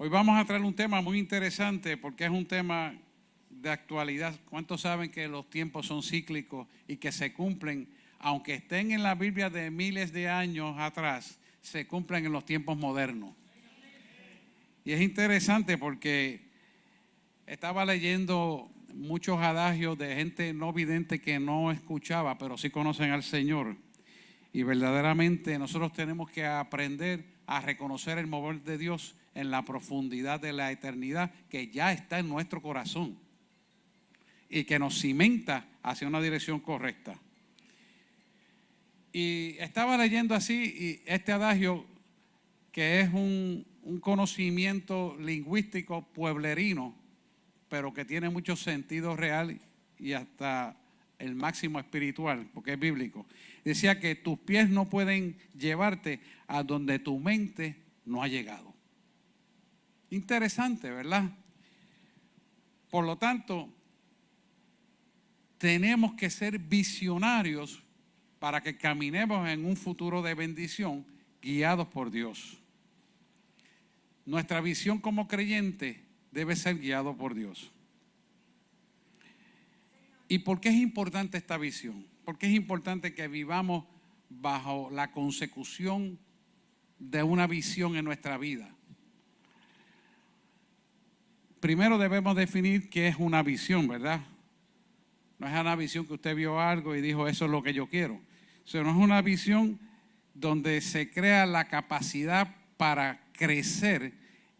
Hoy vamos a traer un tema muy interesante porque es un tema de actualidad. ¿Cuántos saben que los tiempos son cíclicos y que se cumplen, aunque estén en la Biblia de miles de años atrás, se cumplen en los tiempos modernos? Y es interesante porque estaba leyendo muchos adagios de gente no vidente que no escuchaba, pero sí conocen al Señor. Y verdaderamente nosotros tenemos que aprender a reconocer el mover de Dios en la profundidad de la eternidad que ya está en nuestro corazón y que nos cimenta hacia una dirección correcta. Y estaba leyendo así y este adagio, que es un conocimiento lingüístico pueblerino, pero que tiene mucho sentido real y hasta el máximo espiritual, porque es bíblico. Decía que tus pies no pueden llevarte a donde tu mente no ha llegado. Interesante, ¿verdad? Por lo tanto, tenemos que ser visionarios para que caminemos en un futuro de bendición guiados por Dios. Nuestra visión como creyente debe ser guiado por Dios. ¿Y por qué es importante esta visión? ¿Por qué es importante que vivamos bajo la consecución de una visión en nuestra vida? Primero debemos definir qué es una visión, ¿verdad? No es una visión que usted vio algo y dijo, eso es lo que yo quiero. Sino es una visión donde se crea la capacidad para crecer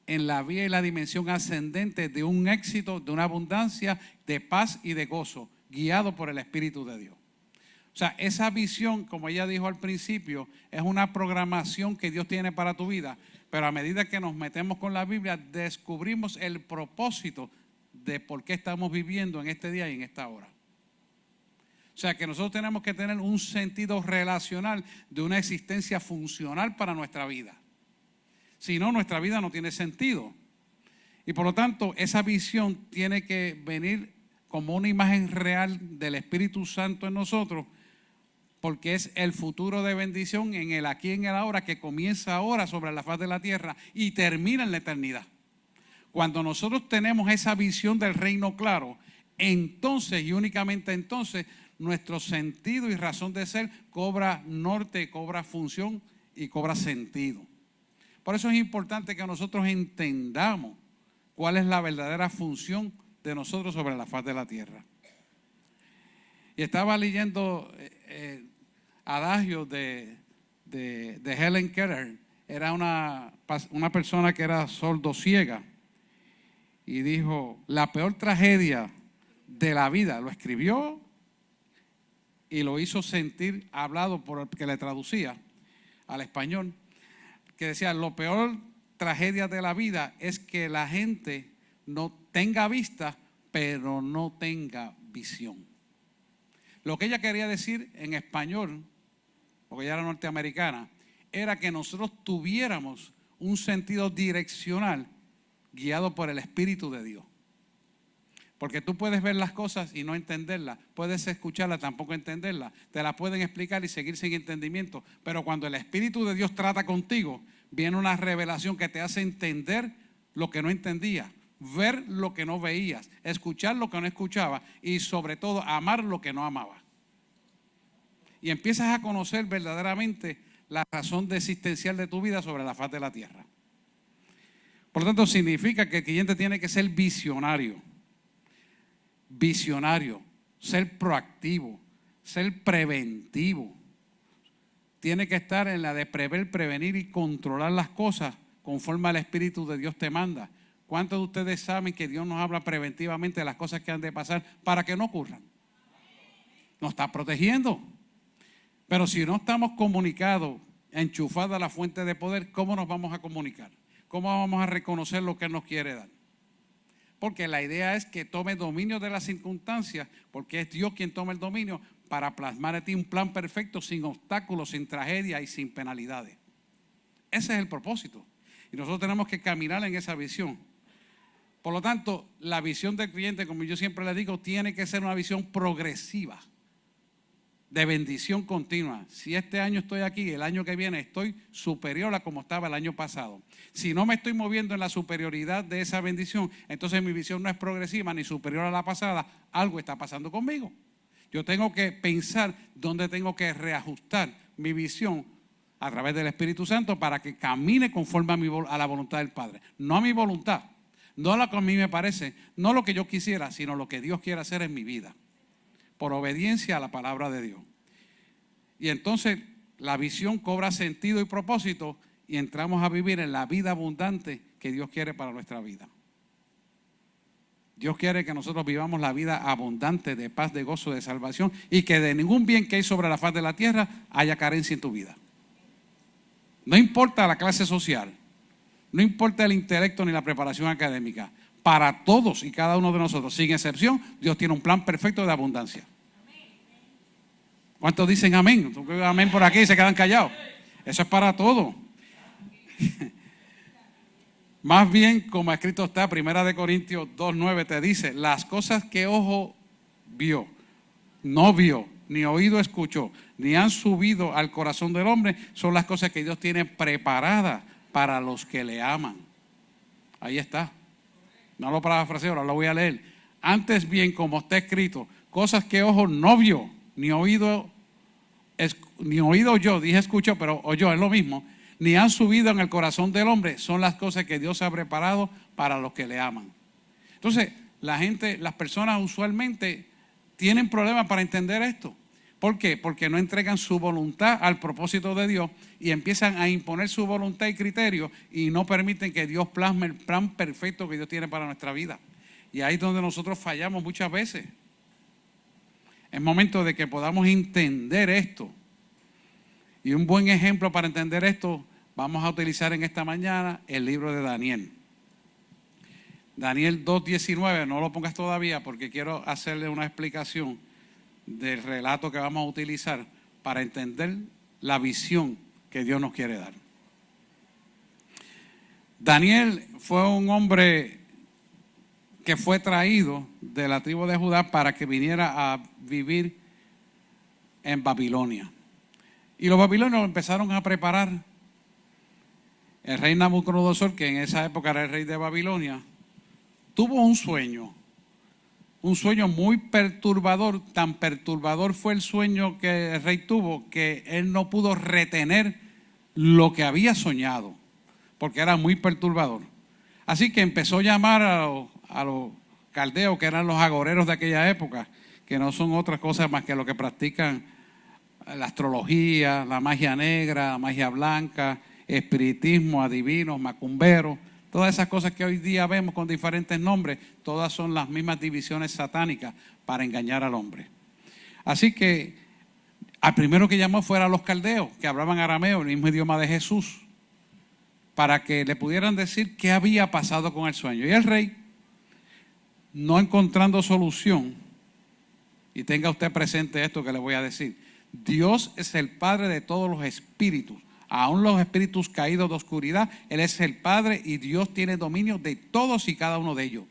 en la vía y la dimensión ascendente de un éxito, de una abundancia, de paz y de gozo, guiado por el Espíritu de Dios. O sea, esa visión, como ella dijo al principio, es una programación que Dios tiene para tu vida, pero a medida que nos metemos con la Biblia, descubrimos el propósito de por qué estamos viviendo en este día y en esta hora. O sea, que nosotros tenemos que tener un sentido relacional de una existencia funcional para nuestra vida. Si no, nuestra vida no tiene sentido. Y por lo tanto, esa visión tiene que venir como una imagen real del Espíritu Santo en nosotros, porque es el futuro de bendición en el aquí y en el ahora, que comienza ahora sobre la faz de la tierra y termina en la eternidad. Cuando nosotros tenemos esa visión del reino claro, entonces y únicamente entonces nuestro sentido y razón de ser cobra norte, cobra función y cobra sentido. Por eso es importante que nosotros entendamos cuál es la verdadera función de nosotros sobre la faz de la tierra. Y estaba leyendo adagios de Helen Keller. Era una persona que era sordo-ciega y dijo, la peor tragedia de la vida, lo escribió y lo hizo sentir hablado por el que le traducía al español, que decía, lo peor tragedia de la vida es que la gente no tenga vista, pero no tenga visión. Lo que ella quería decir en español, porque ella era norteamericana, era que nosotros tuviéramos un sentido direccional guiado por el Espíritu de Dios. Porque tú puedes ver las cosas y no entenderlas, puedes escucharlas, tampoco entenderlas, te las pueden explicar y seguir sin entendimiento, pero cuando el Espíritu de Dios trata contigo, viene una revelación que te hace entender lo que no entendías, ver lo que no veías, escuchar lo que no escuchabas y sobre todo amar lo que no amabas. Y empiezas a conocer verdaderamente la razón existencial de tu vida sobre la faz de la tierra. Por lo tanto, significa que el creyente tiene que ser visionario, ser proactivo, ser preventivo. Tiene que estar en la de prever, prevenir y controlar las cosas conforme al Espíritu de Dios te manda. ¿Cuántos de ustedes saben que Dios nos habla preventivamente de las cosas que han de pasar para que no ocurran? Nos está protegiendo. Pero si no estamos comunicados, enchufados a la fuente de poder, ¿cómo nos vamos a comunicar? ¿Cómo vamos a reconocer lo que Él nos quiere dar? Porque la idea es que tome dominio de las circunstancias, porque es Dios quien toma el dominio para plasmar en ti un plan perfecto, sin obstáculos, sin tragedia y sin penalidades. Ese es el propósito. Y nosotros tenemos que caminar en esa visión. Por lo tanto, la visión del creyente, como yo siempre le digo, tiene que ser una visión progresiva. de bendición continua. Si este año estoy aquí, el año que viene estoy superior a como estaba el año pasado. Si no me estoy moviendo en la superioridad de esa bendición, entonces mi visión no es progresiva ni superior a la pasada. Algo está pasando conmigo. Yo tengo que pensar dónde tengo que reajustar mi visión a través del Espíritu Santo para que camine conforme a la voluntad del Padre. No a mi voluntad, no a lo que a mí me parece, no lo que yo quisiera, sino lo que Dios quiere hacer en mi vida, por obediencia a la palabra de Dios. Y entonces la visión cobra sentido y propósito y entramos a vivir en la vida abundante que Dios quiere para nuestra vida. Dios quiere que nosotros vivamos la vida abundante de paz, de gozo, de salvación y que de ningún bien que hay sobre la faz de la tierra haya carencia en tu vida. No importa la clase social, no importa el intelecto ni la preparación académica. Para todos y cada uno de nosotros, sin excepción, Dios tiene un plan perfecto de abundancia. ¿Cuántos dicen amén? Amén por aquí y se quedan callados. Eso es para todo. Más bien, como escrito está, 1 Corintios 2:9 te dice, las cosas que ojo vio, no vio, ni oído escuchó, ni han subido al corazón del hombre, son las cosas que Dios tiene preparadas para los que le aman. Ahí está. No lo parafraseo, ahora lo voy a leer. Antes bien, como está escrito, cosas que ojo no vio, ni oído yo, dije escuchó, pero oyó, es lo mismo, ni han subido en el corazón del hombre, son las cosas que Dios ha preparado para los que le aman. Entonces, las personas usualmente tienen problemas para entender esto. ¿Por qué? Porque no entregan su voluntad al propósito de Dios y empiezan a imponer su voluntad y criterio y no permiten que Dios plasme el plan perfecto que Dios tiene para nuestra vida. Y ahí es donde nosotros fallamos muchas veces. Es momento de que podamos entender esto. Y un buen ejemplo para entender esto, vamos a utilizar en esta mañana el libro de Daniel. Daniel 2:19, no lo pongas todavía porque quiero hacerle una explicación del relato que vamos a utilizar para entender la visión que Dios nos quiere dar. Daniel fue un hombre que fue traído de la tribu de Judá para que viniera a vivir en Babilonia. Y los babilonios lo empezaron a preparar. El rey Nabucodonosor, que en esa época era el rey de Babilonia, tuvo un sueño muy perturbador. Tan perturbador fue el sueño que el rey tuvo que él no pudo retener lo que había soñado, porque era muy perturbador. Así que empezó a llamar a los caldeos, que eran los agoreros de aquella época, que no son otras cosas más que lo que practican la astrología, la magia negra, la magia blanca, espiritismo, adivinos, macumberos. Todas esas cosas que hoy día vemos con diferentes nombres, todas son las mismas divisiones satánicas para engañar al hombre. Así que al primero que llamó fueron los caldeos, que hablaban arameo, el mismo idioma de Jesús, para que le pudieran decir qué había pasado con el sueño. Y el rey, no encontrando solución, y tenga usted presente esto que le voy a decir, Dios es el Padre de todos los espíritus, aún los espíritus caídos de oscuridad. Él es el Padre y Dios tiene dominio de todos y cada uno de ellos.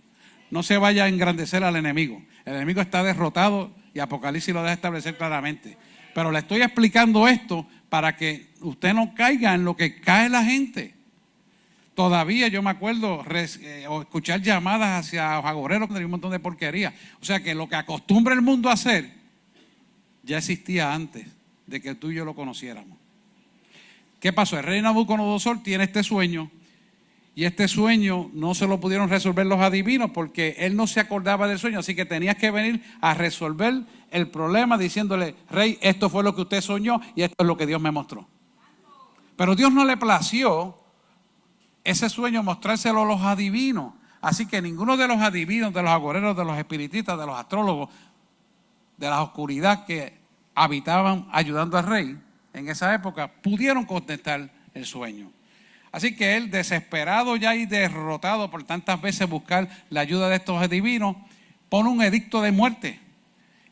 No se vaya a engrandecer al enemigo. El enemigo está derrotado y Apocalipsis lo deja establecer claramente. Pero le estoy explicando esto para que usted no caiga en lo que cae la gente. Todavía yo me acuerdo escuchar llamadas hacia los agoreros de un montón de porquería. O sea que lo que acostumbra el mundo a hacer ya existía antes de que tú y yo lo conociéramos. ¿Qué pasó? El rey Nabucodonosor tiene este sueño y este sueño no se lo pudieron resolver los adivinos porque él no se acordaba del sueño, así que tenías que venir a resolver el problema diciéndole, rey, esto fue lo que usted soñó y esto es lo que Dios me mostró. Pero Dios no le plació ese sueño mostrárselo a los adivinos, así que ninguno de los adivinos, de los agoreros, de los espiritistas, de los astrólogos, de la oscuridad que habitaban ayudando al rey en esa época, pudieron contestar el sueño. Así que él, desesperado ya y derrotado por tantas veces buscar la ayuda de estos adivinos, pone un edicto de muerte.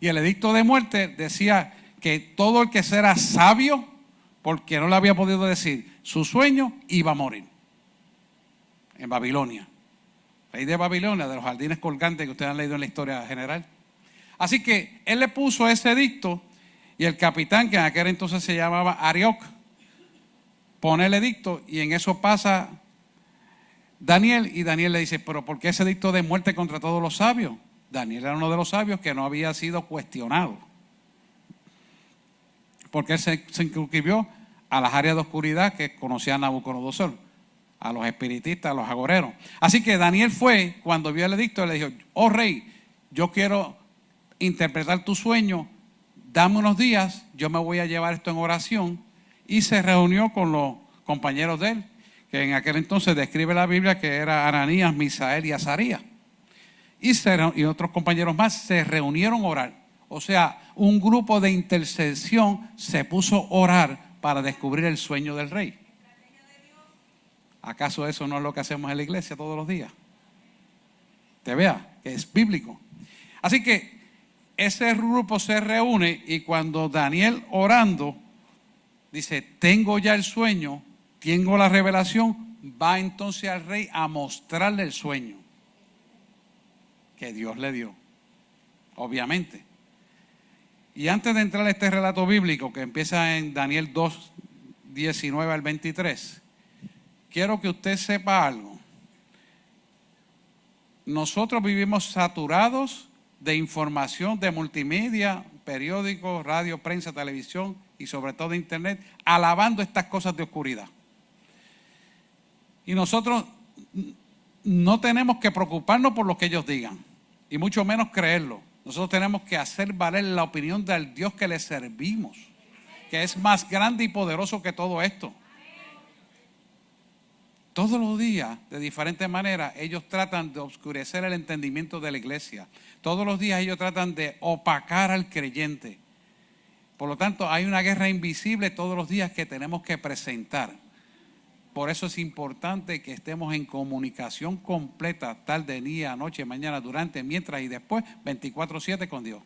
Y el edicto de muerte decía que todo el que era sabio, porque no le había podido decir su sueño, iba a morir. En Babilonia. Rey de Babilonia, de los jardines colgantes que ustedes han leído en la historia general. Así que él le puso ese edicto Y el capitán, que en aquel entonces se llamaba Arioc, pone el edicto y en eso pasa Daniel, y Daniel le dice, pero ¿por qué ese edicto de muerte contra todos los sabios? Daniel era uno de los sabios que no había sido cuestionado, porque él se inscribió a las áreas de oscuridad que conocía Nabucodonosor, a los espiritistas, a los agoreros. Así que Daniel fue, cuando vio el edicto, le dijo, oh rey, yo quiero interpretar tu sueño, dame unos días, yo me voy a llevar esto en oración. Y se reunió con los compañeros de él, que en aquel entonces describe la Biblia que era Ananías, Misael y Azarías. Y otros compañeros más se reunieron a orar. O sea, un grupo de intercesión se puso a orar para descubrir el sueño del rey. ¿Acaso eso no es lo que hacemos en la iglesia todos los días? Te vea, que es bíblico. Así que ese grupo se reúne y cuando Daniel orando dice, tengo ya el sueño, tengo la revelación, va entonces al rey a mostrarle el sueño que Dios le dio, obviamente. Y antes de entrar a este relato bíblico que empieza en Daniel 2, 19 al 23, quiero que usted sepa algo. Nosotros vivimos saturados de información de multimedia, periódicos, radio, prensa, televisión y sobre todo internet, alabando estas cosas de oscuridad. Y nosotros no tenemos que preocuparnos por lo que ellos digan, y mucho menos creerlo. Nosotros tenemos que hacer valer la opinión del Dios que le servimos, que es más grande y poderoso que todo esto. Todos los días, de diferentes maneras, ellos tratan de oscurecer el entendimiento de la iglesia. Todos los días ellos tratan de opacar al creyente. Por lo tanto, hay una guerra invisible todos los días que tenemos que presentar. Por eso es importante que estemos en comunicación completa, tarde, día, noche, mañana, durante, mientras y después, 24/7 con Dios.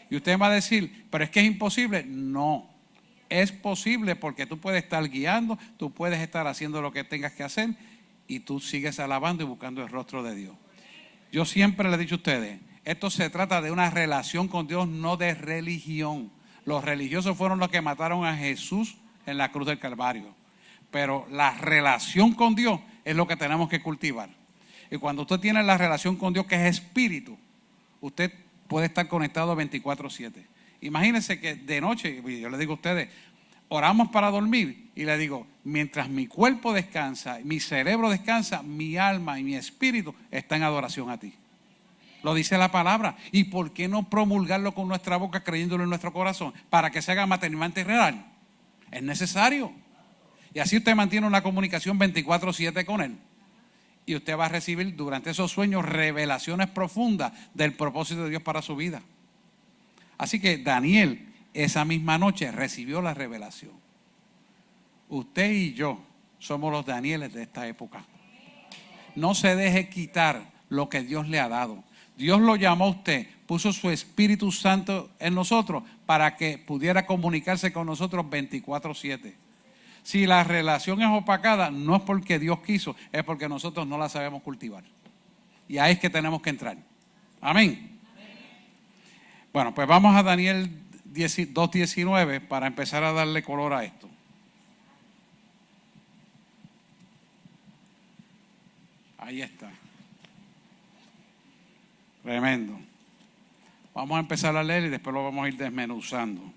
Y usted va a decir, pero es que es imposible. No, es posible porque tú puedes estar guiando, tú puedes estar haciendo lo que tengas que hacer y tú sigues alabando y buscando el rostro de Dios. Yo siempre le he dicho a ustedes, esto se trata de una relación con Dios, no de religión. Los religiosos fueron los que mataron a Jesús en la cruz del Calvario. Pero la relación con Dios es lo que tenemos que cultivar. Y cuando usted tiene la relación con Dios, que es espíritu, usted puede estar conectado 24/7. Imagínense que de noche, yo le digo a ustedes, oramos para dormir y le digo, mientras mi cuerpo descansa, mi cerebro descansa, mi alma y mi espíritu están en adoración a ti. Lo dice la palabra. ¿Y por qué no promulgarlo con nuestra boca, creyéndolo en nuestro corazón? Para que se haga materialmente real. Es necesario. Y así usted mantiene una comunicación 24/7 con Él. Y usted va a recibir durante esos sueños revelaciones profundas del propósito de Dios para su vida. Así que Daniel esa misma noche recibió la revelación. Usted y yo somos los Danieles de esta época. No se deje quitar lo que Dios le ha dado. Dios lo llamó a usted, puso su Espíritu Santo en nosotros para que pudiera comunicarse con nosotros 24/7. Si la relación es opacada, no es porque Dios quiso, es porque nosotros no la sabemos cultivar. Y ahí es que tenemos que entrar. Amén. Bueno, pues vamos a Daniel 2:19 para empezar a darle color a esto. Ahí está. Tremendo. Vamos a empezar a leer y después lo vamos a ir desmenuzando.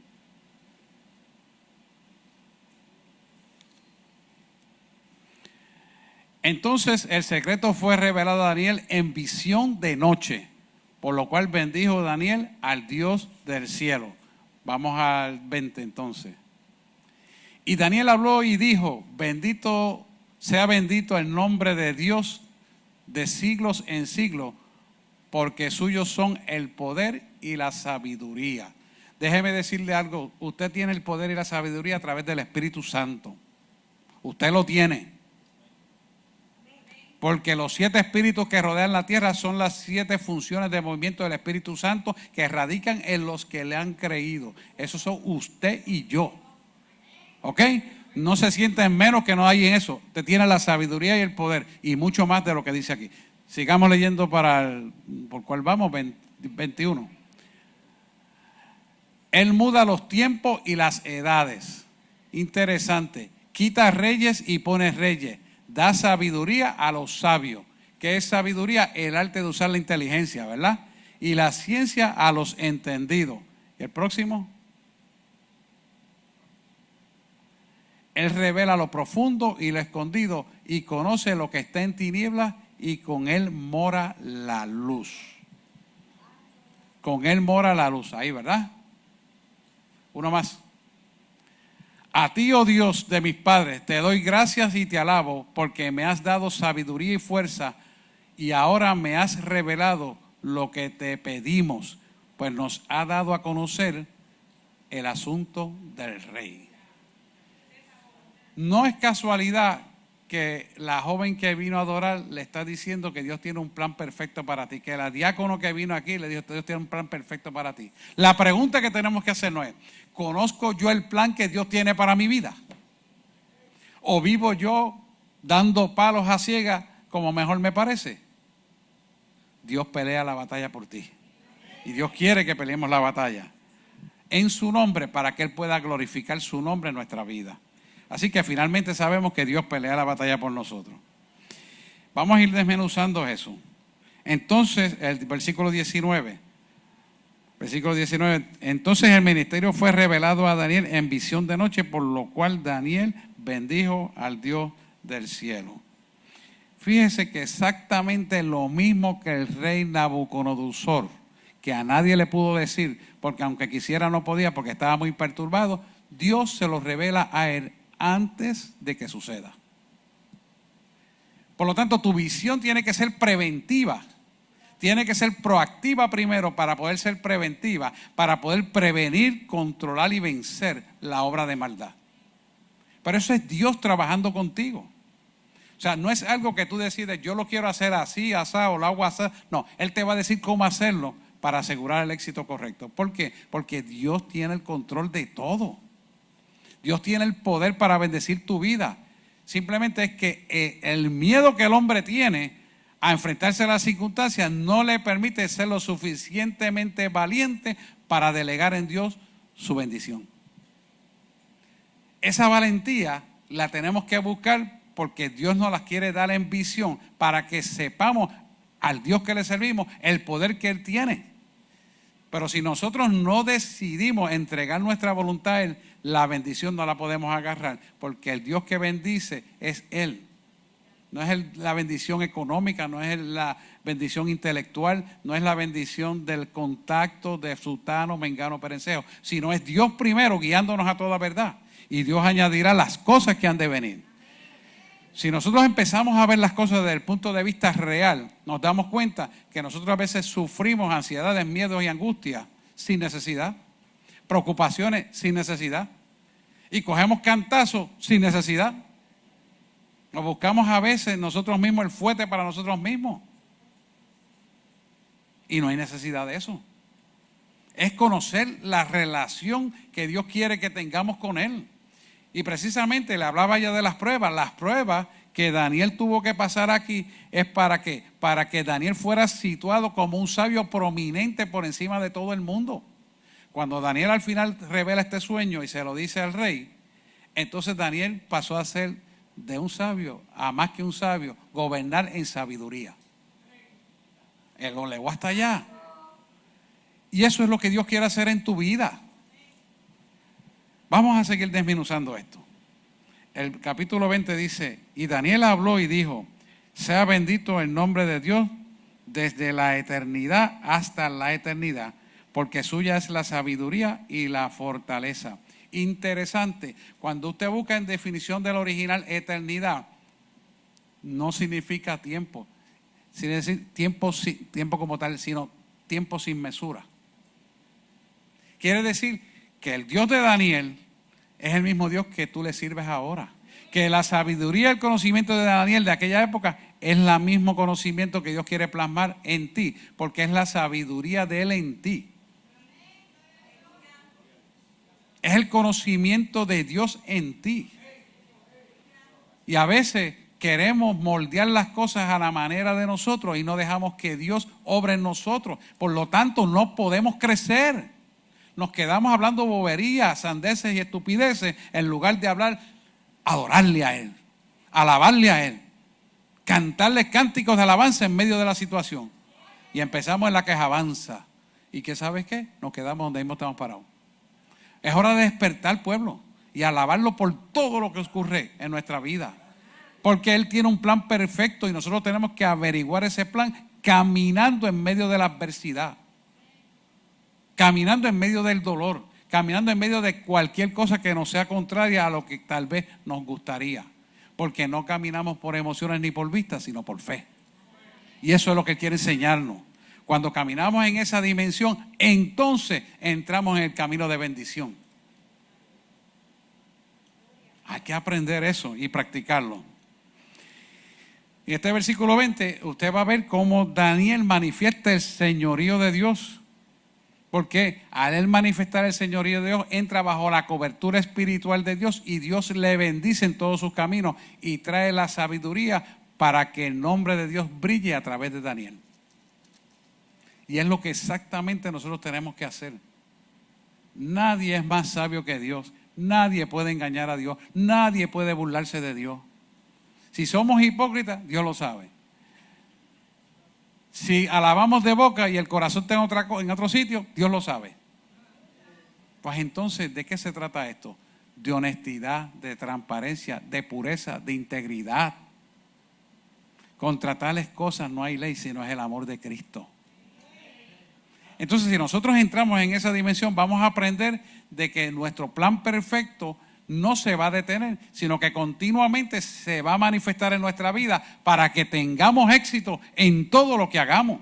Entonces el secreto fue revelado a Daniel en visión de noche, por lo cual bendijo Daniel al Dios del cielo. Vamos al 20 entonces. Y Daniel habló y dijo, sea bendito el nombre de Dios de siglos en siglos, porque suyos son el poder y la sabiduría. Déjeme decirle algo, usted tiene el poder y la sabiduría a través del Espíritu Santo. Usted lo tiene. Porque los 7 espíritus que rodean la tierra son las 7 funciones de movimiento del Espíritu Santo que radican en los que le han creído. Esos son usted y yo. ¿Ok? No se sienten menos que no hay en eso. Usted tiene la sabiduría y el poder y mucho más de lo que dice aquí. Sigamos leyendo ¿por cuál vamos? 21. Él muda los tiempos y las edades. Interesante. Quita reyes y pone reyes. Da sabiduría a los sabios. ¿Qué es sabiduría? El arte de usar la inteligencia, ¿verdad? Y la ciencia a los entendidos. ¿Y el próximo? Él revela lo profundo y lo escondido y conoce lo que está en tinieblas y con Él mora la luz. Con Él mora la luz. Ahí, ¿verdad? Uno más. A ti, oh Dios de mis padres, te doy gracias y te alabo porque me has dado sabiduría y fuerza y ahora me has revelado lo que te pedimos, pues nos ha dado a conocer el asunto del rey. No es casualidad que la joven que vino a adorar le está diciendo que Dios tiene un plan perfecto para ti, que el diácono que vino aquí le dijo que Dios tiene un plan perfecto para ti. La pregunta que tenemos que hacernos es, ¿conozco yo el plan que Dios tiene para mi vida? ¿O vivo yo dando palos a ciegas como mejor me parece? Dios pelea la batalla por ti. Y Dios quiere que peleemos la batalla en su nombre para que Él pueda glorificar su nombre en nuestra vida. Así que finalmente sabemos que Dios pelea la batalla por nosotros. Vamos a ir desmenuzando eso. Entonces, el versículo 19. Versículo 19. Entonces el ministerio fue revelado a Daniel en visión de noche, por lo cual Daniel bendijo al Dios del cielo. Fíjese que exactamente lo mismo que el rey Nabucodonosor, que a nadie le pudo decir, porque aunque quisiera no podía, porque estaba muy perturbado, Dios se lo revela a él antes de que suceda. Por lo tanto, tu visión tiene que ser preventiva. Tiene que ser proactiva primero para poder ser preventiva, para poder prevenir, controlar y vencer la obra de maldad. Pero eso es Dios trabajando contigo. O sea, no es algo que tú decides, yo lo quiero hacer así, asá, o lo hago así. No, Él te va a decir cómo hacerlo para asegurar el éxito correcto. ¿Por qué? Porque Dios tiene el control de todo. Dios tiene el poder para bendecir tu vida. Simplemente es que el miedo que el hombre tiene a enfrentarse a las circunstancias no le permite ser lo suficientemente valiente para delegar en Dios su bendición. Esa valentía la tenemos que buscar porque Dios nos las quiere dar en visión para que sepamos al Dios que le servimos el poder que Él tiene. Pero si nosotros no decidimos entregar nuestra voluntad a Él, la bendición no la podemos agarrar, porque el Dios que bendice es Él. No es la bendición económica, no es la bendición intelectual, no es la bendición del contacto de sultano, mengano, perencejo, sino es Dios primero guiándonos a toda verdad. Y Dios añadirá las cosas que han de venir. Si nosotros empezamos a ver las cosas desde el punto de vista real, nos damos cuenta que nosotros a veces sufrimos ansiedades, miedos y angustias sin necesidad, preocupaciones sin necesidad, y cogemos cantazos sin necesidad. Nos buscamos a veces nosotros mismos el fuete para nosotros mismos. Y no hay necesidad de eso. Es conocer la relación que Dios quiere que tengamos con Él. Y precisamente le hablaba ya de las pruebas. Las pruebas que Daniel tuvo que pasar aquí es ¿para qué? Para que Daniel fuera situado como un sabio prominente por encima de todo el mundo. Cuando Daniel al final revela este sueño y se lo dice al rey, entonces Daniel pasó a ser de un sabio a más que un sabio, gobernar en sabiduría. Él lo elevó hasta allá. Y eso es lo que Dios quiere hacer en tu vida. Vamos a seguir desmenuzando esto. El capítulo 20 dice, y Daniel habló y dijo, sea bendito el nombre de Dios desde la eternidad hasta la eternidad, porque suya es la sabiduría y la fortaleza. Interesante, cuando usted busca en definición del original eternidad, no significa tiempo, sin decir tiempo como tal, sino tiempo sin mesura. Quiere decir que el Dios de Daniel es el mismo Dios que tú le sirves ahora. Que la sabiduría y el conocimiento de Daniel de aquella época es el mismo conocimiento que Dios quiere plasmar en ti, porque es la sabiduría de Él en ti. Es el conocimiento de Dios en ti. Y a veces queremos moldear las cosas a la manera de nosotros y no dejamos que Dios obre en nosotros. Por lo tanto, no podemos crecer. nos quedamos hablando boberías, sandeces y estupideces en lugar de hablar, adorarle a Él, alabarle a Él, cantarle cánticos de alabanza en medio de la situación. Y empezamos en la quejabanza. ¿Y qué sabes qué? Nos quedamos donde mismo estamos parados. Es hora de despertar, pueblo, y alabarlo por todo lo que ocurre en nuestra vida. Porque Él tiene un plan perfecto y nosotros tenemos que averiguar ese plan caminando en medio de la adversidad, caminando en medio del dolor, caminando en medio de cualquier cosa que nos sea contraria a lo que tal vez nos gustaría. Porque no caminamos por emociones ni por vista, sino por fe. Y eso es lo que Él quiere enseñarnos. Cuando caminamos en esa dimensión, entonces entramos en el camino de bendición. Hay que aprender eso y practicarlo. En este versículo 20, usted va a ver cómo Daniel manifiesta el señorío de Dios. Porque al él manifestar el señorío de Dios, entra bajo la cobertura espiritual de Dios y Dios le bendice en todos sus caminos y trae la sabiduría para que el nombre de Dios brille a través de Daniel. Y es lo que exactamente nosotros tenemos que hacer. Nadie es más sabio que Dios. Nadie puede engañar a Dios. Nadie puede burlarse de Dios. Si somos hipócritas, Dios lo sabe. Si alabamos de boca y el corazón está en otro sitio, Dios lo sabe. Pues entonces, ¿de qué se trata esto? De honestidad, de transparencia, de pureza, de integridad. Contra tales cosas no hay ley, sino es el amor de Cristo. Entonces, si nosotros entramos en esa dimensión, vamos a aprender de que nuestro plan perfecto no se va a detener, sino que continuamente se va a manifestar en nuestra vida para que tengamos éxito en todo lo que hagamos.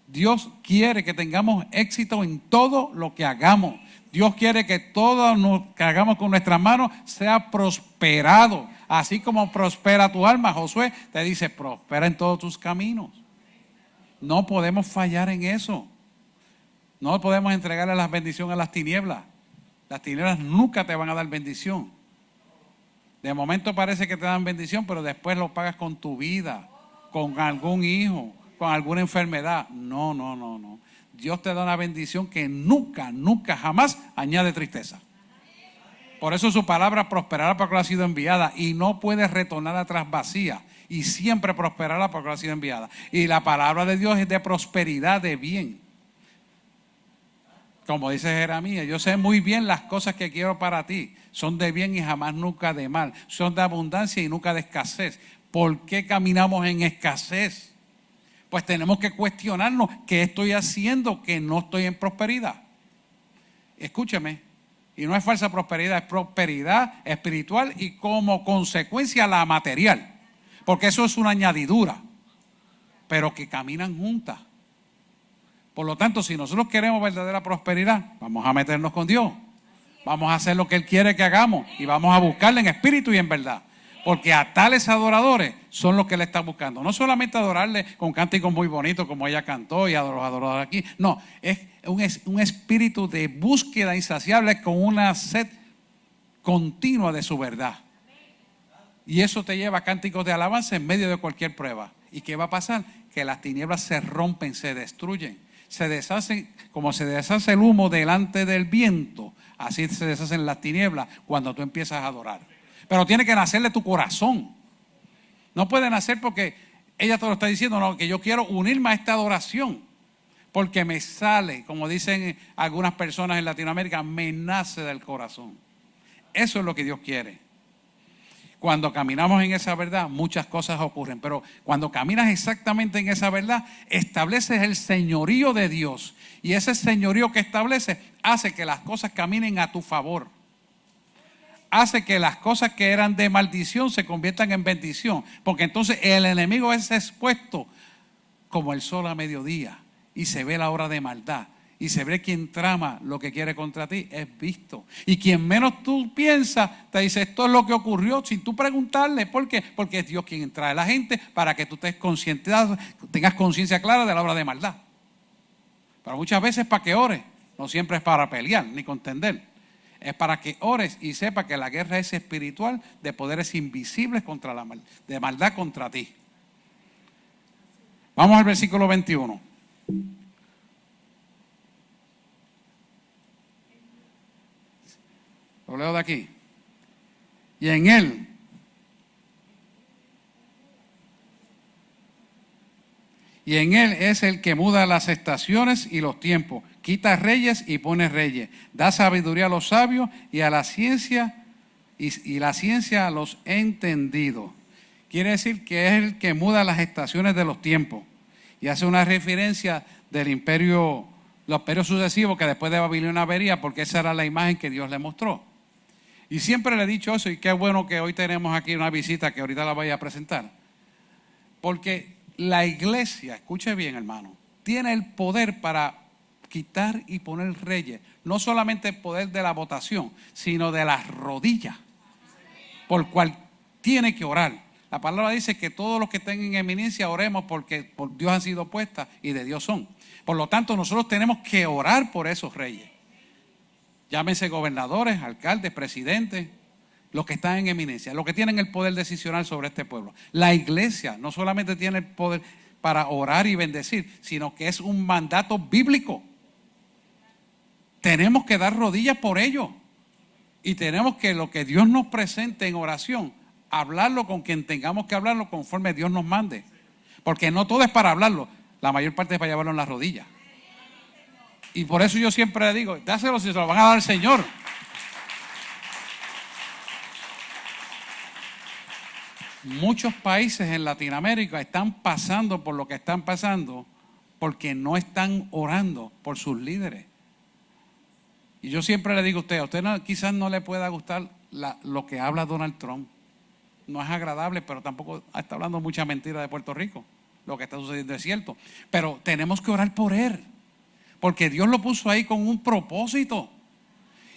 Dios quiere que tengamos éxito en todo lo que hagamos. Dios quiere que todo lo que hagamos con nuestras manos sea prosperado. Así como prospera tu alma, Josué te dice, prospera en todos tus caminos. No podemos fallar en eso. No podemos entregarle las bendiciones a las tinieblas. Las tinieblas nunca te van a dar bendición. De momento parece que te dan bendición, pero después lo pagas con tu vida, con algún hijo, con alguna enfermedad. No. Dios te da una bendición que nunca, jamás añade tristeza. Por eso su palabra prosperará porque ha sido enviada y no puede retornar atrás vacía. Y siempre prosperará porque ha sido enviada. Y la palabra de Dios es de prosperidad, de bien. Como dice Jeremías, yo sé muy bien las cosas que quiero para ti. Son de bien y jamás nunca de mal. Son de abundancia y nunca de escasez. ¿Por qué caminamos en escasez? Pues tenemos que cuestionarnos qué estoy haciendo que no estoy en prosperidad. Escúcheme, y no es falsa prosperidad, es prosperidad espiritual y como consecuencia la material. Porque eso es una añadidura, pero que caminan juntas. Por lo tanto, si nosotros queremos verdadera prosperidad, vamos a meternos con Dios. Vamos a hacer lo que Él quiere que hagamos y vamos a buscarle en espíritu y en verdad. Porque a tales adoradores son los que Él está buscando. No solamente adorarle con cánticos muy bonitos como ella cantó y a los adoradores aquí. No, es un espíritu de búsqueda insaciable con una sed continua de su verdad. Y eso te lleva a cánticos de alabanza en medio de cualquier prueba. ¿Y qué va a pasar? Que las tinieblas se rompen, se destruyen, se deshacen, como se deshace el humo delante del viento, así se deshacen las tinieblas cuando tú empiezas a adorar. Pero tiene que nacer de tu corazón. No puede nacer porque ella te lo está diciendo, no, que yo quiero unirme a esta adoración, porque me sale, como dicen algunas personas en Latinoamérica, me nace del corazón. Eso es lo que Dios quiere. Cuando caminamos en esa verdad, muchas cosas ocurren. Pero cuando caminas exactamente en esa verdad, estableces el señorío de Dios. Y ese señorío que estableces hace que las cosas caminen a tu favor. Hace que las cosas que eran de maldición se conviertan en bendición. Porque entonces el enemigo es expuesto como el sol a mediodía. Y se ve la hora de maldad. Y se ve quien trama lo que quiere contra ti, es visto. Y quien menos tú piensas, te dice, esto es lo que ocurrió, sin tú preguntarle. ¿Por qué? Porque es Dios quien trae a la gente para que tú estés conscientizado, tengas conciencia clara de la obra de maldad. Pero muchas veces para que ores, no siempre es para pelear ni contender. Es para que ores y sepas que la guerra es espiritual, de poderes invisibles contra de maldad contra ti. Vamos al versículo 21. Lo leo de aquí. Y en él es el que muda las estaciones y los tiempos, quita reyes y pone reyes, da sabiduría a los sabios y a la ciencia y la ciencia a los entendidos. Quiere decir que es el que muda las estaciones de los tiempos y hace una referencia del imperio, los imperios sucesivos que después de Babilonia vería, porque esa era la imagen que Dios le mostró. Y siempre le he dicho eso, y qué bueno que hoy tenemos aquí una visita que ahorita la voy a presentar. Porque la iglesia, escuche bien hermano, tiene el poder para quitar y poner reyes. No solamente el poder de la votación, sino de las rodillas, por cual tiene que orar. La palabra dice que todos los que estén en eminencia oremos porque por Dios han sido puestas y de Dios son. Por lo tanto, nosotros tenemos que orar por esos reyes. Llámense gobernadores, alcaldes, presidentes, los que están en eminencia, los que tienen el poder decisional sobre este pueblo. La iglesia no solamente tiene el poder para orar y bendecir, sino que es un mandato bíblico. Tenemos que dar rodillas por ellos. Y tenemos que lo que Dios nos presente en oración, hablarlo con quien tengamos que hablarlo conforme Dios nos mande. Porque no todo es para hablarlo, la mayor parte es para llevarlo en las rodillas. Y por eso yo siempre le digo, dáselo si se lo van a dar al Señor. Muchos países en Latinoamérica están pasando por lo que están pasando porque no están orando por sus líderes. Y yo siempre le digo a usted quizás no le pueda gustar lo que habla Donald Trump. No es agradable, pero tampoco está hablando mucha mentira de Puerto Rico. Lo que está sucediendo es cierto. Pero tenemos que orar por él. Porque Dios lo puso ahí con un propósito.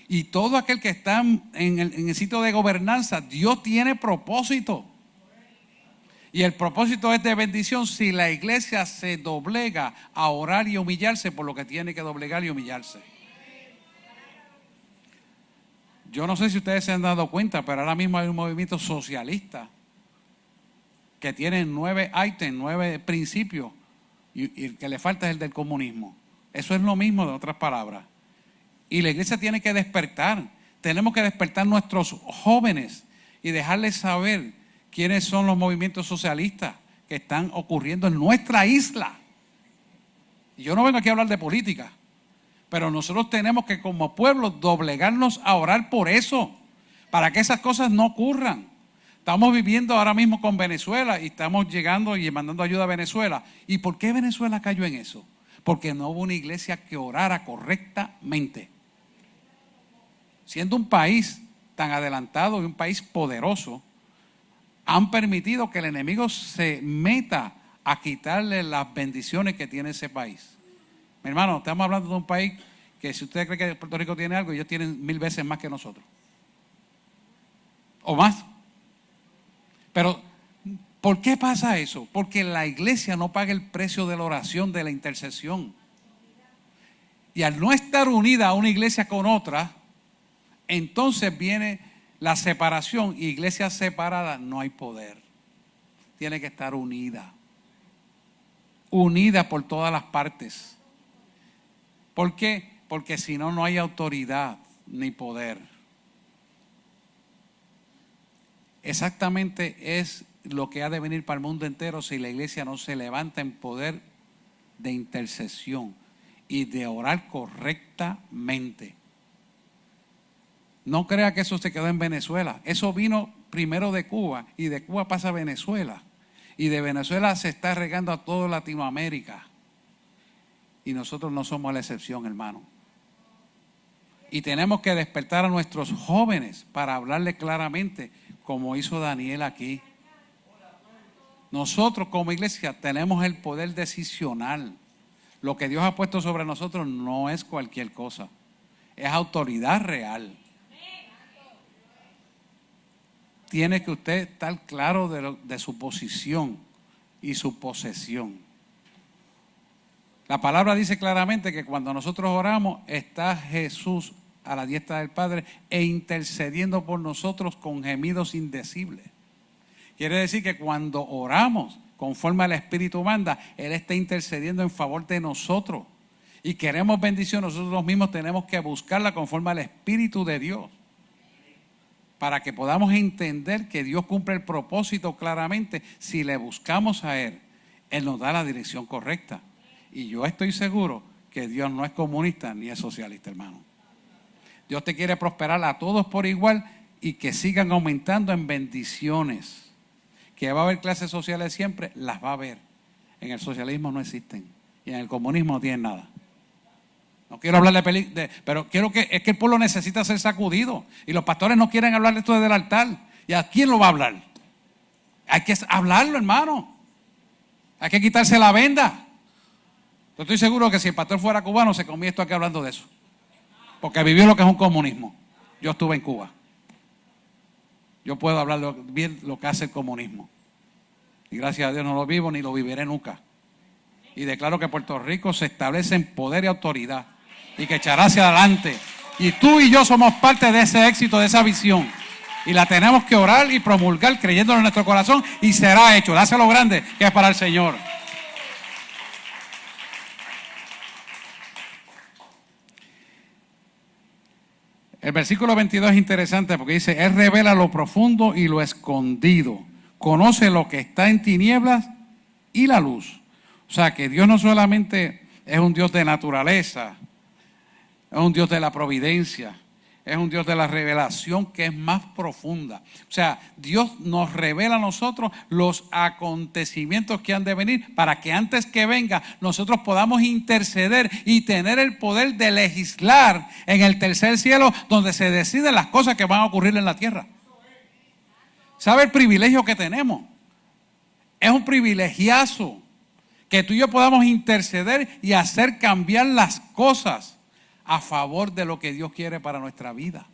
Y todo aquel que está en el sitio de gobernanza, Dios tiene propósito. Y el propósito es de bendición si la iglesia se doblega a orar y humillarse por lo que tiene que doblegar y humillarse. Yo no sé si ustedes se han dado cuenta, pero ahora mismo hay un movimiento socialista que tiene 9 ítems, 9 principios, y el que le falta es el del comunismo. Eso es lo mismo, de otras palabras. Y la iglesia tiene que despertar. Tenemos que despertar nuestros jóvenes y dejarles saber quiénes son los movimientos socialistas que están ocurriendo en nuestra isla. Y yo no vengo aquí a hablar de política, pero nosotros tenemos que como pueblo doblegarnos a orar por eso, para que esas cosas no ocurran. Estamos viviendo ahora mismo con Venezuela y estamos llegando y mandando ayuda a Venezuela. ¿Y por qué Venezuela cayó en eso? Porque no hubo una iglesia que orara correctamente. Siendo un país tan adelantado y un país poderoso, han permitido que el enemigo se meta a quitarle las bendiciones que tiene ese país. Mi hermano, estamos hablando de un país que si usted cree que Puerto Rico tiene algo, ellos tienen 1000 veces más que nosotros. O más. Pero, ¿por qué pasa eso? Porque la iglesia no paga el precio de la oración, de la intercesión. Y al no estar unida a una iglesia con otra, entonces viene la separación. Y iglesia separada no hay poder. Tiene que estar unida. Unida por todas las partes. ¿Por qué? Porque si no, no hay autoridad ni poder. Exactamente es lo que ha de venir para el mundo entero si la iglesia no se levanta en poder de intercesión y de orar correctamente. No crea que eso se quedó en Venezuela. Eso vino primero de Cuba y de Cuba pasa a Venezuela. Y de Venezuela se está regando a toda Latinoamérica. Y nosotros no somos la excepción, hermano. Y tenemos que despertar a nuestros jóvenes para hablarle claramente, como hizo Daniel aquí. Nosotros como iglesia tenemos el poder decisional. Lo que Dios ha puesto sobre nosotros no es cualquier cosa. Es autoridad real. Tiene que usted estar claro de su posición y su posesión. La palabra dice claramente que cuando nosotros oramos está Jesús a la diestra del Padre e intercediendo por nosotros con gemidos indecibles. Quiere decir que cuando oramos conforme al Espíritu manda, Él está intercediendo en favor de nosotros. Y queremos bendición, nosotros mismos tenemos que buscarla conforme al Espíritu de Dios. para que podamos entender que Dios cumple el propósito claramente. Si le buscamos a Él, Él nos da la dirección correcta. Y yo estoy seguro que Dios no es comunista ni es socialista, hermano. Dios te quiere prosperar a todos por igual y que sigan aumentando en bendiciones. Que va a haber clases sociales siempre, las va a haber. En el socialismo no existen y en el comunismo no tienen nada. No quiero hablar pero quiero es que el pueblo necesita ser sacudido y los pastores no quieren hablar de esto desde el altar. ¿Y a quién lo va a hablar? Hay que hablarlo, hermano. Hay que quitarse la venda. Yo estoy seguro que si el pastor fuera cubano se comía esto aquí hablando de eso. Porque vivió lo que es un comunismo. Yo estuve en Cuba. Yo puedo hablar bien lo que hace el comunismo. Y gracias a Dios no lo vivo ni lo viviré nunca. Y declaro que Puerto Rico se establece en poder y autoridad. Y que echará hacia adelante. Y tú y yo somos parte de ese éxito, de esa visión. Y la tenemos que orar y promulgar creyéndolo en nuestro corazón. Y será hecho. Dáselo grande que es para el Señor. El versículo 22 es interesante porque dice, Él revela lo profundo y lo escondido. Conoce lo que está en tinieblas y la luz. O sea que Dios no solamente es un Dios de naturaleza, es un Dios de la providencia, es un Dios de la revelación que es más profunda. O sea, Dios nos revela a nosotros los acontecimientos que han de venir para que antes que venga nosotros podamos interceder y tener el poder de legislar en el tercer cielo donde se deciden las cosas que van a ocurrir en la tierra. ¿Sabe el privilegio que tenemos? Es un privilegiazo que tú y yo podamos interceder y hacer cambiar las cosas a favor de lo que Dios quiere para nuestra vida,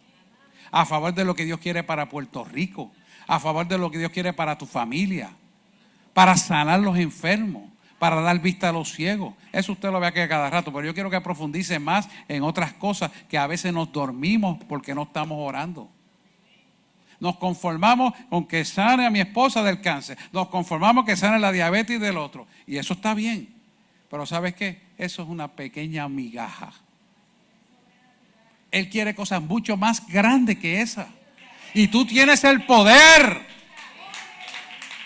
a favor de lo que Dios quiere para Puerto Rico, a favor de lo que Dios quiere para tu familia, para sanar los enfermos, para dar vista a los ciegos. Eso usted lo ve aquí a cada rato, pero yo quiero que profundice más en otras cosas que a veces nos dormimos porque no estamos orando. Nos conformamos con que sane a mi esposa del cáncer. Nos conformamos que sane la diabetes del otro. Y eso está bien. Pero ¿sabes qué? Eso es una pequeña migaja. Él quiere cosas mucho más grandes que esa. Y tú tienes el poder.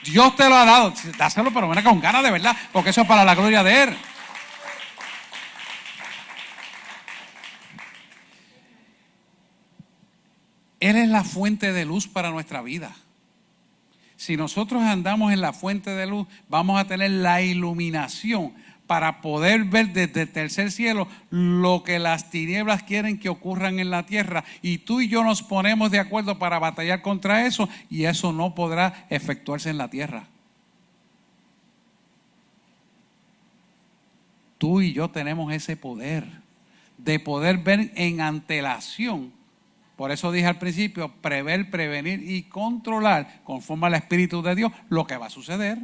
Dios te lo ha dado. Dáselo, pero ven con ganas de verdad. Porque eso es para la gloria de Él. Él es la fuente de luz para nuestra vida. Si nosotros andamos en la fuente de luz, vamos a tener la iluminación para poder ver desde el tercer cielo lo que las tinieblas quieren que ocurran en la tierra. Y tú y yo nos ponemos de acuerdo para batallar contra eso y eso no podrá efectuarse en la tierra. Tú y yo tenemos ese poder de poder ver en antelación. Por eso dije al principio, prever, prevenir y controlar conforme al Espíritu de Dios lo que va a suceder.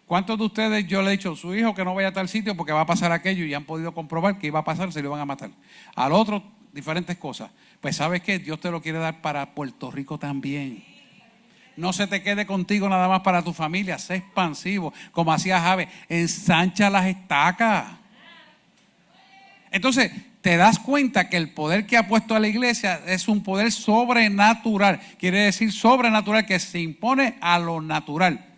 ¿Cuántos de ustedes yo le he dicho a su hijo que no vaya a tal sitio porque va a pasar aquello y han podido comprobar que iba a pasar, se lo van a matar? Al otro, diferentes cosas. Pues ¿sabes qué? Dios te lo quiere dar para Puerto Rico también. No se te quede contigo nada más para tu familia, sé expansivo, como hacía Javes, ensancha las estacas. Entonces, te das cuenta que el poder que ha puesto a la iglesia es un poder sobrenatural. Quiere decir sobrenatural que se impone a lo natural.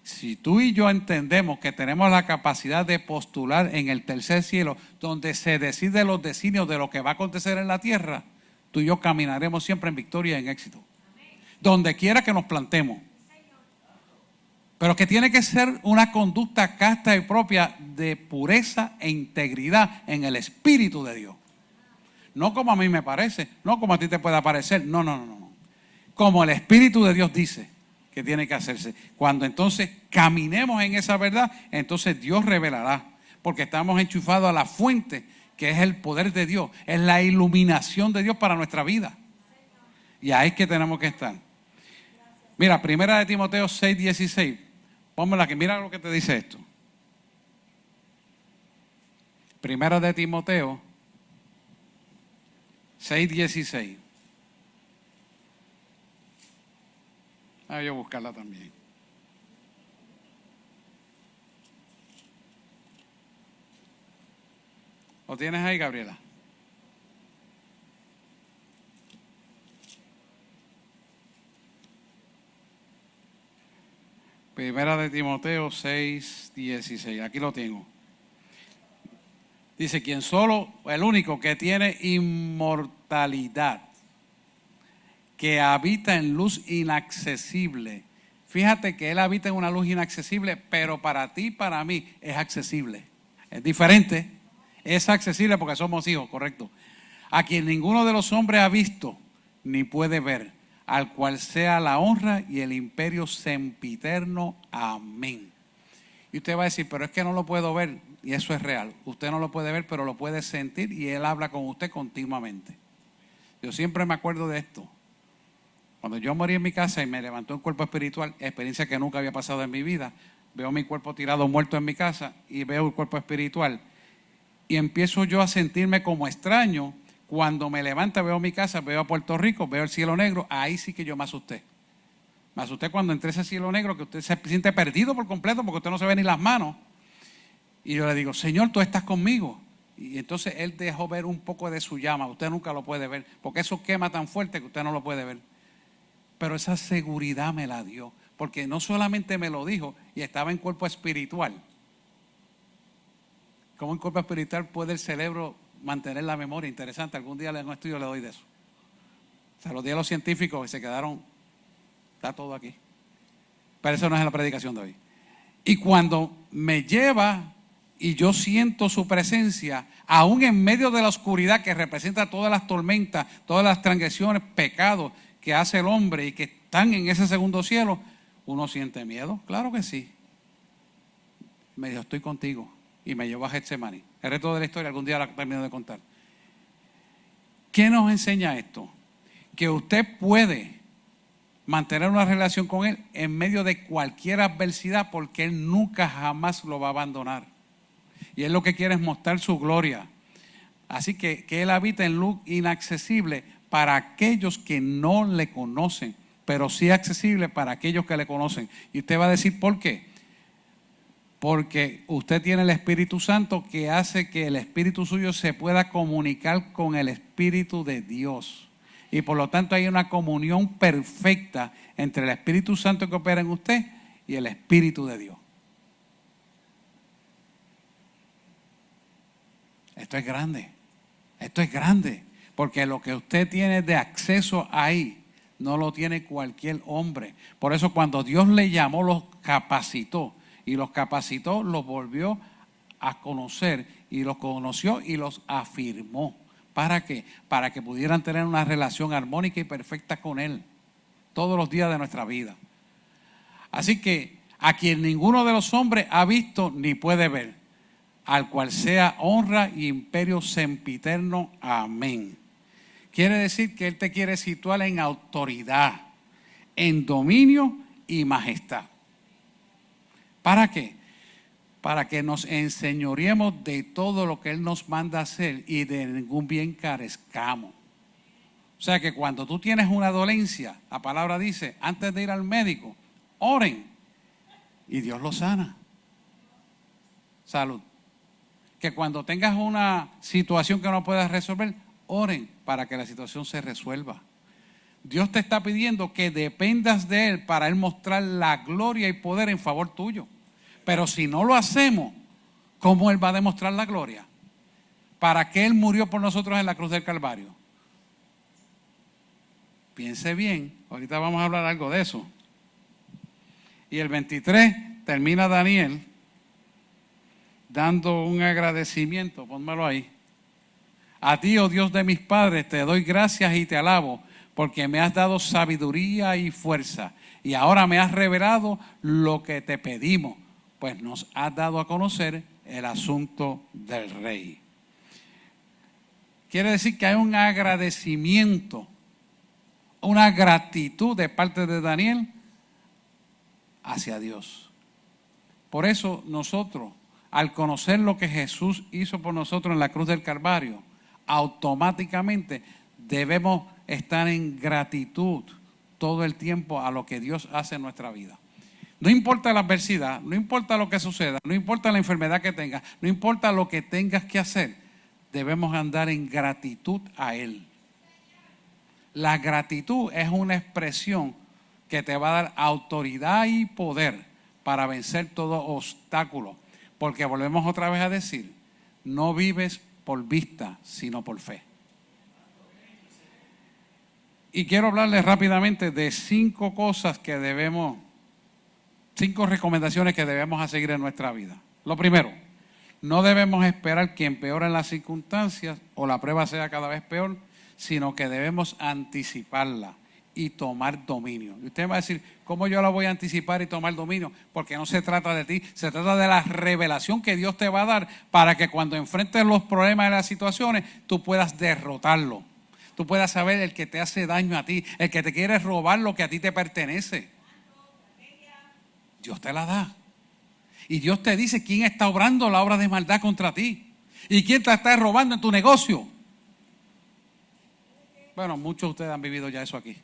Si tú y yo entendemos que tenemos la capacidad de postular en el tercer cielo, donde se deciden los designios de lo que va a acontecer en la tierra, tú y yo caminaremos siempre en victoria y en éxito. Donde quiera que nos plantemos. Pero que tiene que ser una conducta casta y propia de pureza e integridad en el Espíritu de Dios. No como a mí me parece, no como a ti te pueda parecer, no. Como el Espíritu de Dios dice que tiene que hacerse. Cuando entonces caminemos en esa verdad, entonces Dios revelará, porque estamos enchufados a la fuente que es el poder de Dios, es la iluminación de Dios para nuestra vida. Y ahí es que tenemos que estar. Mira, 1 Timoteo 6:16. Pónmela aquí, mira lo que te dice esto. 1 Timoteo 6:16. Voy a buscarla también. ¿Lo tienes ahí, Gabriela? Primera de Timoteo 6:16. Aquí lo tengo. Dice, quien solo, el único que tiene inmortalidad, que habita en luz inaccesible. Fíjate que Él habita en una luz inaccesible, pero para ti y para mí es accesible. Es diferente, es accesible porque somos hijos, correcto. A quien ninguno de los hombres ha visto ni puede ver, al cual sea la honra y el imperio sempiterno. Amén. Y usted va a decir, pero es que no lo puedo ver, y eso es real. Usted no lo puede ver, pero lo puede sentir, y Él habla con usted continuamente. Yo siempre me acuerdo de esto. Cuando yo morí en mi casa y me levantó un cuerpo espiritual, experiencia que nunca había pasado en mi vida, veo mi cuerpo tirado muerto en mi casa y veo el cuerpo espiritual. Y empiezo yo a sentirme como extraño. Cuando me levanta, veo mi casa, veo a Puerto Rico, veo el cielo negro, ahí sí que yo me asusté. Me asusté cuando entré a ese cielo negro, que usted se siente perdido por completo porque usted no se ve ni las manos. Y yo le digo, Señor, tú estás conmigo. Y entonces Él dejó ver un poco de su llama. Usted nunca lo puede ver, porque eso quema tan fuerte que usted no lo puede ver. Pero esa seguridad me la dio, porque no solamente me lo dijo, y estaba en cuerpo espiritual. ¿Cómo en cuerpo espiritual puede el cerebro mantener la memoria? Interesante, algún día en un estudio le doy de eso. Se lo di a los científicos y se quedaron, está todo aquí. Pero eso no es la predicación de hoy. Y cuando me lleva y yo siento su presencia, aún en medio de la oscuridad que representa todas las tormentas, todas las transgresiones, pecados que hace el hombre y que están en ese segundo cielo, uno siente miedo. Claro que sí. Me dijo, estoy contigo. Y me llevó a Getsemaní. El resto de la historia algún día la termino de contar. ¿Qué nos enseña esto? Que usted puede mantener una relación con Él en medio de cualquier adversidad, porque Él nunca jamás lo va a abandonar. Y Él lo que quiere es mostrar su gloria. Así que Él habita en luz inaccesible para aquellos que no le conocen, pero sí accesible para aquellos que le conocen. Y usted va a decir, ¿por qué? Porque usted tiene el Espíritu Santo, que hace que el Espíritu suyo se pueda comunicar con el Espíritu de Dios. Y por lo tanto hay una comunión perfecta entre el Espíritu Santo que opera en usted y el Espíritu de Dios. Esto es grande. Esto es grande. Porque lo que usted tiene de acceso ahí no lo tiene cualquier hombre. Por eso cuando Dios le llamó, los capacitó. Y los capacitó, los volvió a conocer. Y los conoció y los afirmó. ¿Para qué? Para que pudieran tener una relación armónica y perfecta con Él todos los días de nuestra vida. Así que a quien ninguno de los hombres ha visto ni puede ver, al cual sea honra y imperio sempiterno. Amén. Quiere decir que Él te quiere situar en autoridad, en dominio y majestad. ¿Para qué? Para que nos enseñoreemos de todo lo que Él nos manda hacer y de ningún bien carezcamos. O sea que cuando tú tienes una dolencia, la palabra dice, antes de ir al médico, oren y Dios lo sana. Salud. Que cuando tengas una situación que no puedas resolver, oren para que la situación se resuelva. Dios te está pidiendo que dependas de Él para Él mostrar la gloria y poder en favor tuyo. Pero si no lo hacemos, ¿cómo Él va a demostrar la gloria? ¿Para qué Él murió por nosotros en la cruz del Calvario? Piense bien, ahorita vamos a hablar algo de eso. Y el 23 termina Daniel dando un agradecimiento, pónmelo ahí. A ti, oh Dios de mis padres, te doy gracias y te alabo, porque me has dado sabiduría y fuerza, y ahora me has revelado lo que te pedimos, pues nos has dado a conocer el asunto del rey. Quiere decir que hay un agradecimiento, una gratitud de parte de Daniel hacia Dios. Por eso nosotros, al conocer lo que Jesús hizo por nosotros en la cruz del Calvario, automáticamente debemos estar en gratitud todo el tiempo a lo que Dios hace en nuestra vida. No importa la adversidad, no importa lo que suceda, no importa la enfermedad que tengas, no importa lo que tengas que hacer, debemos andar en gratitud a Él. La gratitud es una expresión que te va a dar autoridad y poder para vencer todo obstáculo. Porque volvemos otra vez a decir, no vives por vista, sino por fe. Y quiero hablarles rápidamente de 5 recomendaciones que debemos seguir en nuestra vida. Lo primero, no debemos esperar que empeoren las circunstancias o la prueba sea cada vez peor, sino que debemos anticiparla y tomar dominio. Y usted va a decir, ¿cómo yo la voy a anticipar y tomar dominio? Porque no se trata de ti, se trata de la revelación que Dios te va a dar para que cuando enfrentes los problemas y las situaciones, tú puedas derrotarlo. Tú puedas saber el que te hace daño a ti, el que te quiere robar lo que a ti te pertenece. Dios te la da. Y Dios te dice quién está obrando la obra de maldad contra ti. Y quién te está robando en tu negocio. Bueno, muchos de ustedes han vivido ya eso aquí.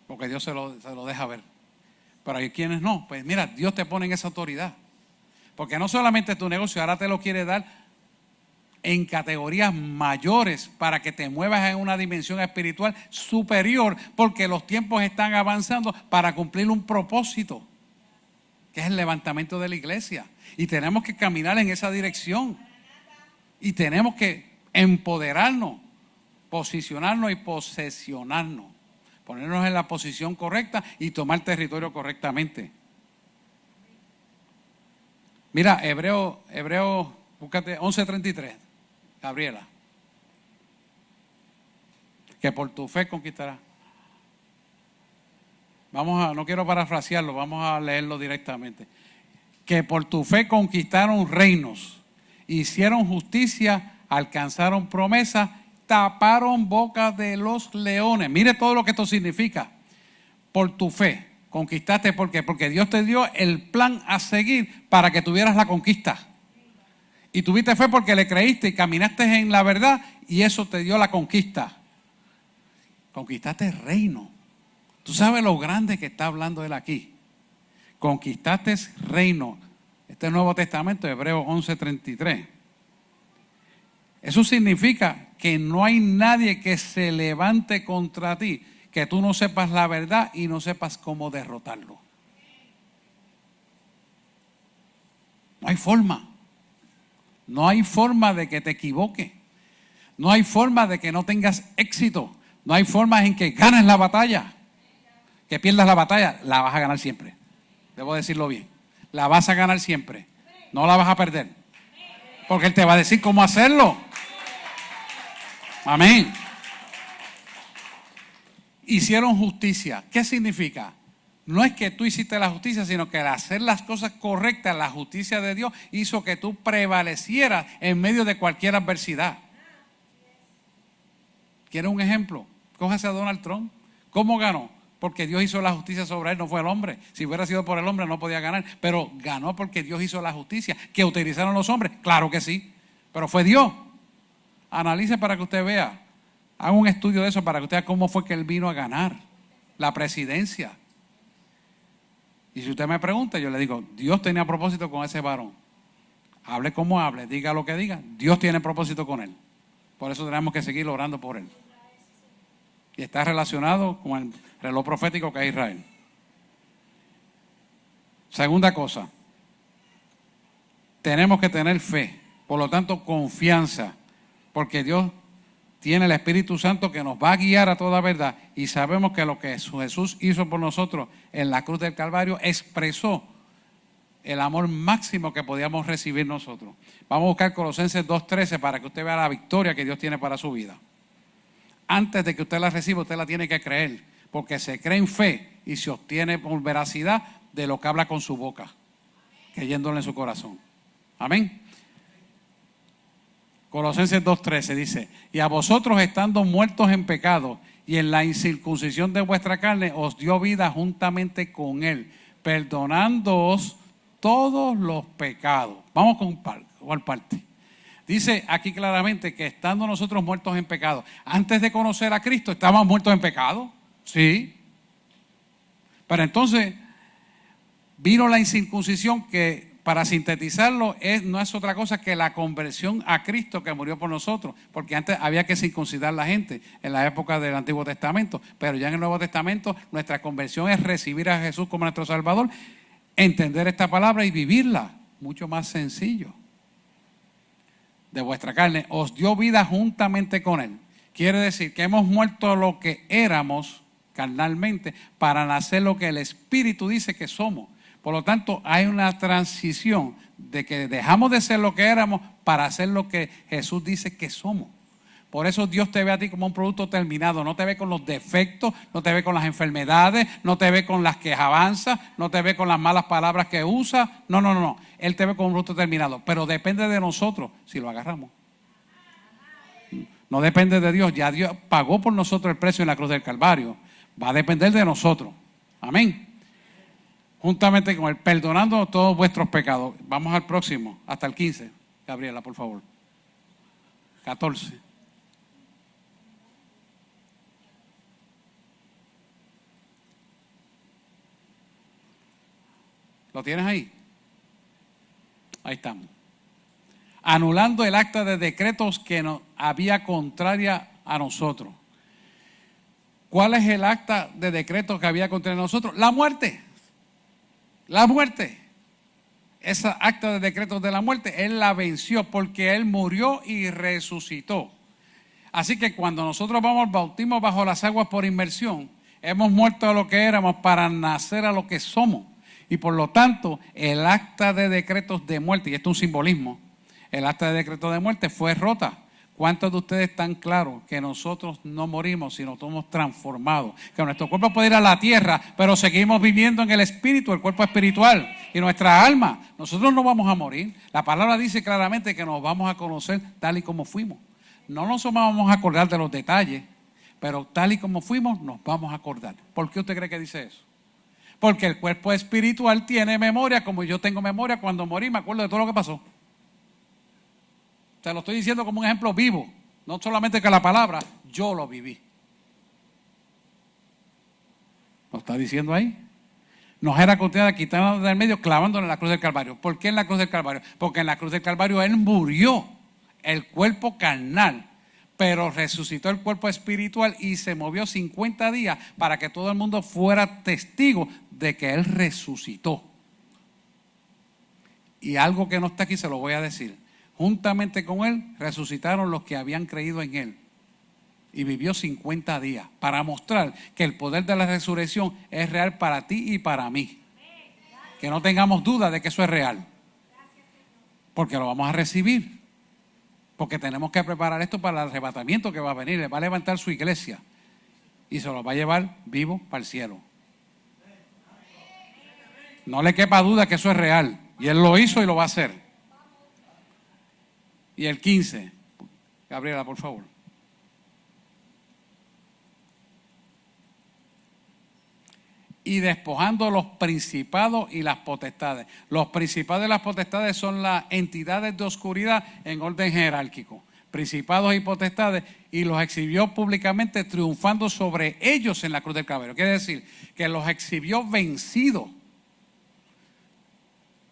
Porque Dios se lo deja ver. Pero hay quienes no. Pues mira, Dios te pone en esa autoridad. Porque no solamente tu negocio, ahora te lo quiere dar en categorías mayores para que te muevas en una dimensión espiritual superior. Porque los tiempos están avanzando para cumplir un propósito, que es el levantamiento de la iglesia. Y tenemos que caminar en esa dirección. Y tenemos que empoderarnos, posicionarnos y posesionarnos. Ponernos en la posición correcta y tomar territorio correctamente. Mira, Hebreo, búscate 11:33, Gabriela. Que por tu fe conquistarás. No quiero parafrasearlo, vamos a leerlo directamente. Que por tu fe conquistaron reinos, hicieron justicia, alcanzaron promesas, taparon bocas de los leones. Mire todo lo que esto significa. Por tu fe conquistaste, ¿por qué? Porque Dios te dio el plan a seguir para que tuvieras la conquista. Y tuviste fe porque le creíste y caminaste en la verdad y eso te dio la conquista. Conquistaste el reino. Tú sabes lo grande que está hablando él aquí. Conquistaste reino. Este es el Nuevo Testamento, Hebreos 11:33. Eso significa que no hay nadie que se levante contra ti, que tú no sepas la verdad y no sepas cómo derrotarlo. No hay forma. No hay forma de que te equivoques. No hay forma de que no tengas éxito. No hay forma en que ganes la batalla. Que pierdas la batalla, la vas a ganar siempre. Debo decirlo bien. La vas a ganar siempre. No la vas a perder. Porque Él te va a decir cómo hacerlo. Amén. Hicieron justicia. ¿Qué significa? No es que tú hiciste la justicia, sino que al hacer las cosas correctas, la justicia de Dios hizo que tú prevalecieras en medio de cualquier adversidad. ¿Quieres un ejemplo? Cójase a Donald Trump. ¿Cómo ganó? Porque Dios hizo la justicia sobre él, no fue el hombre. Si hubiera sido por el hombre no podía ganar, pero ganó porque Dios hizo la justicia. ¿Que utilizaron los hombres? Claro que sí, pero fue Dios. Analice para que usted vea. Haga un estudio de eso para que usted vea cómo fue que él vino a ganar la presidencia. Y si usted me pregunta, yo le digo, Dios tenía propósito con ese varón. Hable como hable, diga lo que diga, Dios tiene propósito con él. Por eso tenemos que seguir orando por él. Y está relacionado con el reloj profético que es Israel. Segunda cosa, tenemos que tener fe, por lo tanto confianza, porque Dios tiene el Espíritu Santo que nos va a guiar a toda verdad y sabemos que lo que Jesús hizo por nosotros en la cruz del Calvario expresó el amor máximo que podíamos recibir nosotros. Vamos a buscar Colosenses 2:13 para que usted vea la victoria que Dios tiene para su vida. Antes de que usted la reciba, usted la tiene que creer, porque se cree en fe y se obtiene por veracidad de lo que habla con su boca, creyéndole en su corazón. Amén. Colosenses 2:13 dice, y a vosotros estando muertos en pecado y en la incircuncisión de vuestra carne, os dio vida juntamente con él, perdonándoos todos los pecados. Vamos con cuál parte. Dice aquí claramente que estando nosotros muertos en pecado, antes de conocer a Cristo, ¿estábamos muertos en pecado? Sí. Pero entonces vino la incircuncisión que, para sintetizarlo, no es otra cosa que la conversión a Cristo que murió por nosotros. Porque antes había que circuncidar la gente en la época del Antiguo Testamento. Pero ya en el Nuevo Testamento nuestra conversión es recibir a Jesús como nuestro Salvador. entender esta palabra y vivirla. Mucho más sencillo. De vuestra carne os dio vida juntamente con él. Quiere decir que hemos muerto a lo que éramos carnalmente para nacer lo que el Espíritu dice que somos. Por lo tanto, hay una transición de que dejamos de ser lo que éramos para ser lo que Jesús dice que somos. Por eso Dios te ve a ti como un producto terminado. No te ve con los defectos, no te ve con las enfermedades, no te ve con las que avanzas, no te ve con las malas palabras que usas. No. Él te ve como un producto terminado. Pero depende de nosotros si lo agarramos. No depende de Dios. Ya Dios pagó por nosotros el precio en la cruz del Calvario. Va a depender de nosotros. Amén. Juntamente con él, perdonando todos vuestros pecados. Vamos al próximo, hasta el 15. Gabriela, por favor. 14. ¿Lo tienes ahí? Ahí estamos. Anulando el acta de decretos que nos había contraria a nosotros. ¿Cuál es el acta de decretos que había contraria a nosotros? La muerte. La muerte. Esa acta de decretos de la muerte, Él la venció porque Él murió y resucitó. Así que cuando nosotros vamos al bautismo bajo las aguas por inmersión, hemos muerto a lo que éramos para nacer a lo que somos. Y por lo tanto, el acta de decretos de muerte, y esto es un simbolismo, el acta de decretos de muerte fue rota. ¿Cuántos de ustedes están claros que nosotros no morimos, sino somos transformados? Que nuestro cuerpo puede ir a la tierra, pero seguimos viviendo en el espíritu, el cuerpo espiritual y nuestra alma. Nosotros no vamos a morir. La palabra dice claramente que nos vamos a conocer tal y como fuimos. No nos vamos a acordar de los detalles, pero tal y como fuimos nos vamos a acordar. ¿Por qué usted cree que dice eso? Porque el cuerpo espiritual tiene memoria, como yo tengo memoria. Cuando morí me acuerdo de todo lo que pasó. Te lo estoy diciendo como un ejemplo vivo. No solamente que la palabra, yo lo viví. ¿Lo está diciendo ahí? Nos era condenada quitarnos del medio, clavándole en la cruz del Calvario. ¿Por qué en la cruz del Calvario? Porque en la cruz del Calvario Él murió, el cuerpo carnal, pero resucitó el cuerpo espiritual y se movió 50 días para que todo el mundo fuera testigo de que Él resucitó. Y algo que no está aquí se lo voy a decir. Juntamente con Él resucitaron los que habían creído en Él. Y vivió 50 días para mostrar que el poder de la resurrección es real para ti y para mí. Que no tengamos duda de que eso es real. Porque lo vamos a recibir. Porque tenemos que preparar esto para el arrebatamiento que va a venir. Le va a levantar su iglesia y se lo va a llevar vivo para el cielo. No le quepa duda que eso es real. Y Él lo hizo y lo va a hacer. Y el 15. Gabriela, por favor. Y despojando los principados y las potestades. Los principados y las potestades son las entidades de oscuridad en orden jerárquico. Principados y potestades, y los exhibió públicamente triunfando sobre ellos en la cruz del Calvario. Quiere decir que los exhibió vencidos.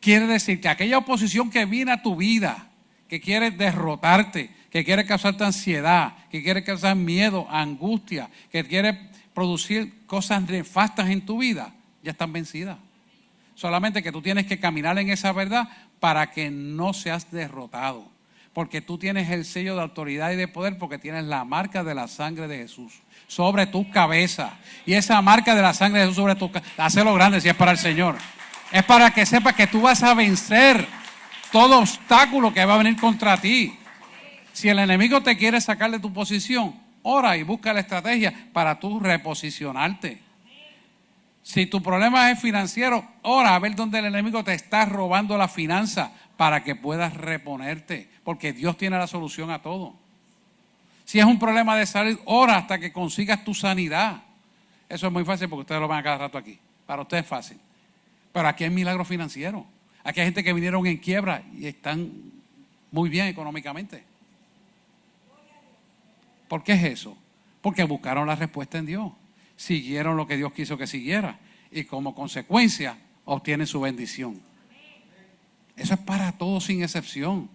Quiere decir que aquella oposición que viene a tu vida, que quiere derrotarte, que quiere causarte ansiedad, que quiere causar miedo, angustia, que quiere producir cosas nefastas en tu vida, ya están vencidas. Solamente que tú tienes que caminar en esa verdad para que no seas derrotado. Porque tú tienes el sello de autoridad y de poder, porque tienes la marca de la sangre de Jesús sobre tu cabeza. Y esa marca de la sangre de Jesús sobre tu cabeza, hazlo grande si es para el Señor. Es para que sepas que tú vas a vencer todo obstáculo que va a venir contra ti. Si el enemigo te quiere sacar de tu posición, ora y busca la estrategia para tú reposicionarte. Si tu problema es financiero, ora a ver dónde el enemigo te está robando la finanza para que puedas reponerte, porque Dios tiene la solución a todo. Si es un problema de salud, ora hasta que consigas tu sanidad. Eso es muy fácil porque ustedes lo van a cada rato aquí. Para ustedes es fácil. Pero aquí hay milagro financiero. Aquí hay gente que vinieron en quiebra y están muy bien económicamente. ¿Por qué es eso? Porque buscaron la respuesta en Dios. Siguieron lo que Dios quiso que siguiera. Y como consecuencia, obtienen su bendición. Eso es para todos sin excepción.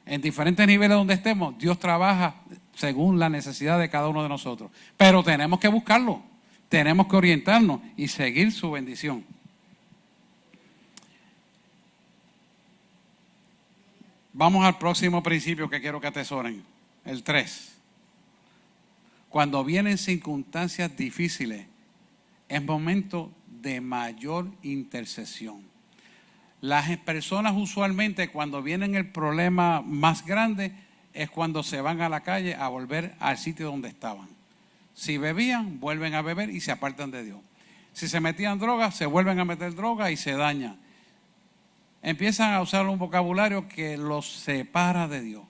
En diferentes niveles donde estemos, Dios trabaja según la necesidad de cada uno de nosotros. Pero tenemos que buscarlo. Tenemos que orientarnos y seguir su bendición. Vamos al próximo principio que quiero que atesoren, el 3. Cuando vienen circunstancias difíciles, es momento de mayor intercesión. Las personas usualmente cuando vienen el problema más grande es cuando se van a la calle a volver al sitio donde estaban. Si bebían, vuelven a beber y se apartan de Dios. Si se metían drogas, se vuelven a meter drogas y se dañan. Empiezan a usar un vocabulario que los separa de Dios.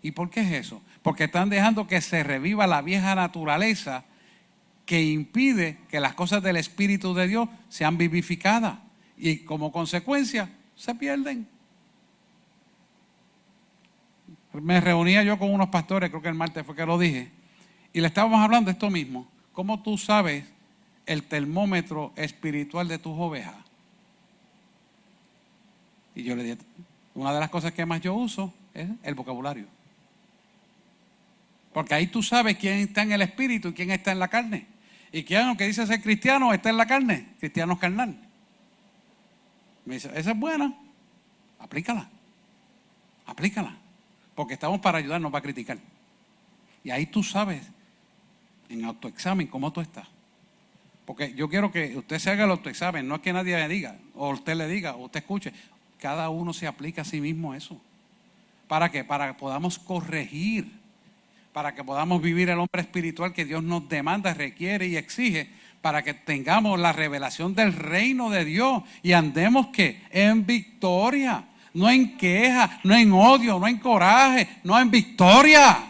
¿Y por qué es eso? Porque están dejando que se reviva la vieja naturaleza que impide que las cosas del Espíritu de Dios sean vivificadas. Y como consecuencia, se pierden. Me reunía yo con unos pastores, creo que el martes fue que lo dije, y le estábamos hablando de esto mismo. ¿Cómo tú sabes el termómetro espiritual de tus ovejas? Y yo le dije, una de las cosas que más yo uso es el vocabulario. Porque ahí tú sabes quién está en el espíritu y quién está en la carne. Y quién, aunque dice ser cristiano, está en la carne, cristiano carnal. Me dice, esa es buena, aplícala. Porque estamos para ayudar, no para criticar. Y ahí tú sabes, en autoexamen, cómo tú estás. Porque yo quiero que usted se haga el autoexamen, no es que nadie le diga, o usted le diga, o usted escuche. Cada uno se aplica a sí mismo eso. ¿Para qué? Para que podamos corregir, para que podamos vivir el hombre espiritual que Dios nos demanda, requiere y exige, para que tengamos la revelación del reino de Dios y andemos ¿qué? En victoria, no en queja, no en odio, no en coraje, no en victoria.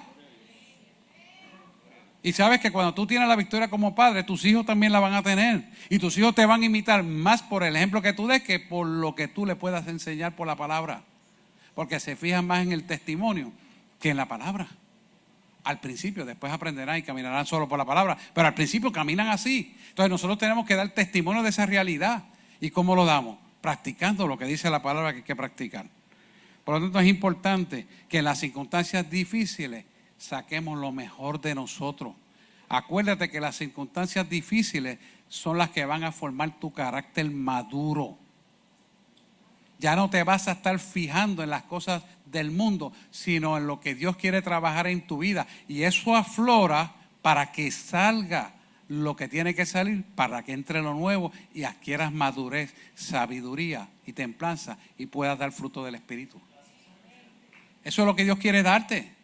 Y sabes que cuando tú tienes la victoria como padre, tus hijos también la van a tener. Y tus hijos te van a imitar más por el ejemplo que tú des que por lo que tú le puedas enseñar por la palabra. Porque se fijan más en el testimonio que en la palabra. Al principio, después aprenderán y caminarán solo por la palabra. Pero al principio caminan así. Entonces nosotros tenemos que dar testimonio de esa realidad. ¿Y cómo lo damos? Practicando lo que dice la palabra que hay que practicar. Por lo tanto es importante que en las circunstancias difíciles saquemos lo mejor de nosotros. Acuérdate que las circunstancias difíciles son las que van a formar tu carácter maduro. Ya no te vas a estar fijando en las cosas del mundo, sino en lo que Dios quiere trabajar en tu vida. Y eso aflora para que salga lo que tiene que salir, para que entre lo nuevo y adquieras madurez, sabiduría y templanza y puedas dar fruto del Espíritu. Eso es lo que Dios quiere darte.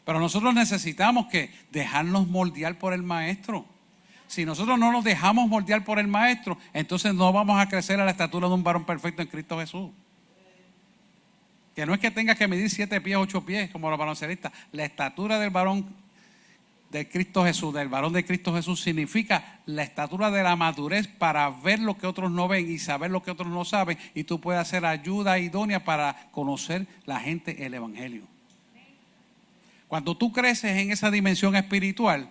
Pero nosotros necesitamos que dejarnos moldear por el Maestro. Si nosotros no nos dejamos moldear por el Maestro, entonces no vamos a crecer a la estatura de un varón perfecto en Cristo Jesús. Que no es que tengas que medir 7 pies, 8 pies, como los baloncelistas. La estatura del varón de Cristo Jesús, del varón de Cristo Jesús, significa la estatura de la madurez para ver lo que otros no ven y saber lo que otros no saben. Y tú puedes hacer ayuda idónea para conocer la gente el Evangelio. Cuando tú creces en esa dimensión espiritual,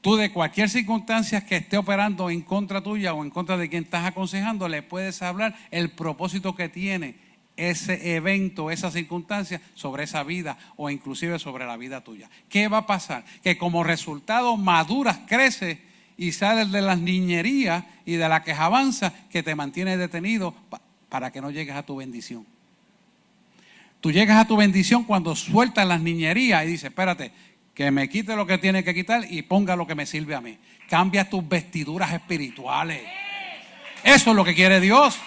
tú de cualquier circunstancia que esté operando en contra tuya o en contra de quien estás aconsejando, le puedes hablar el propósito que tiene ese evento, esa circunstancia sobre esa vida o inclusive sobre la vida tuya. ¿Qué va a pasar? Que como resultado maduras, creces y sales de las niñerías y de la quejabanza que te mantiene detenido para que no llegues a tu bendición. Tú llegas a tu bendición cuando sueltas las niñerías y dices, espérate, que me quite lo que tiene que quitar y ponga lo que me sirve a mí. Cambia tus vestiduras espirituales. Eso es lo que quiere Dios.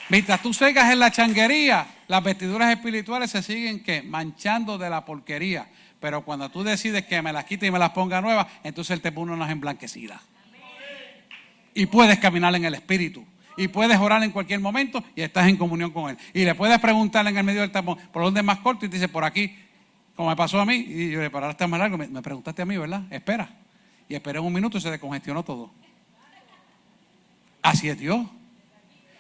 Mientras tú sigas en la changuería, las vestiduras espirituales se siguen ¿qué? Manchando de la porquería. Pero cuando tú decides que me las quite y me las ponga nuevas, entonces Él te pone unas emblanquecidas. Y puedes caminar en el Espíritu. Y puedes orar en cualquier momento y estás en comunión con Él. Y le puedes preguntar en el medio del tapón, ¿por dónde es más corto? Y te dice, por aquí, como me pasó a mí. Y yo le para ahora está más largo. Me preguntaste a mí, ¿verdad? Espera. Y esperé un minuto y se descongestionó todo. Así es Dios.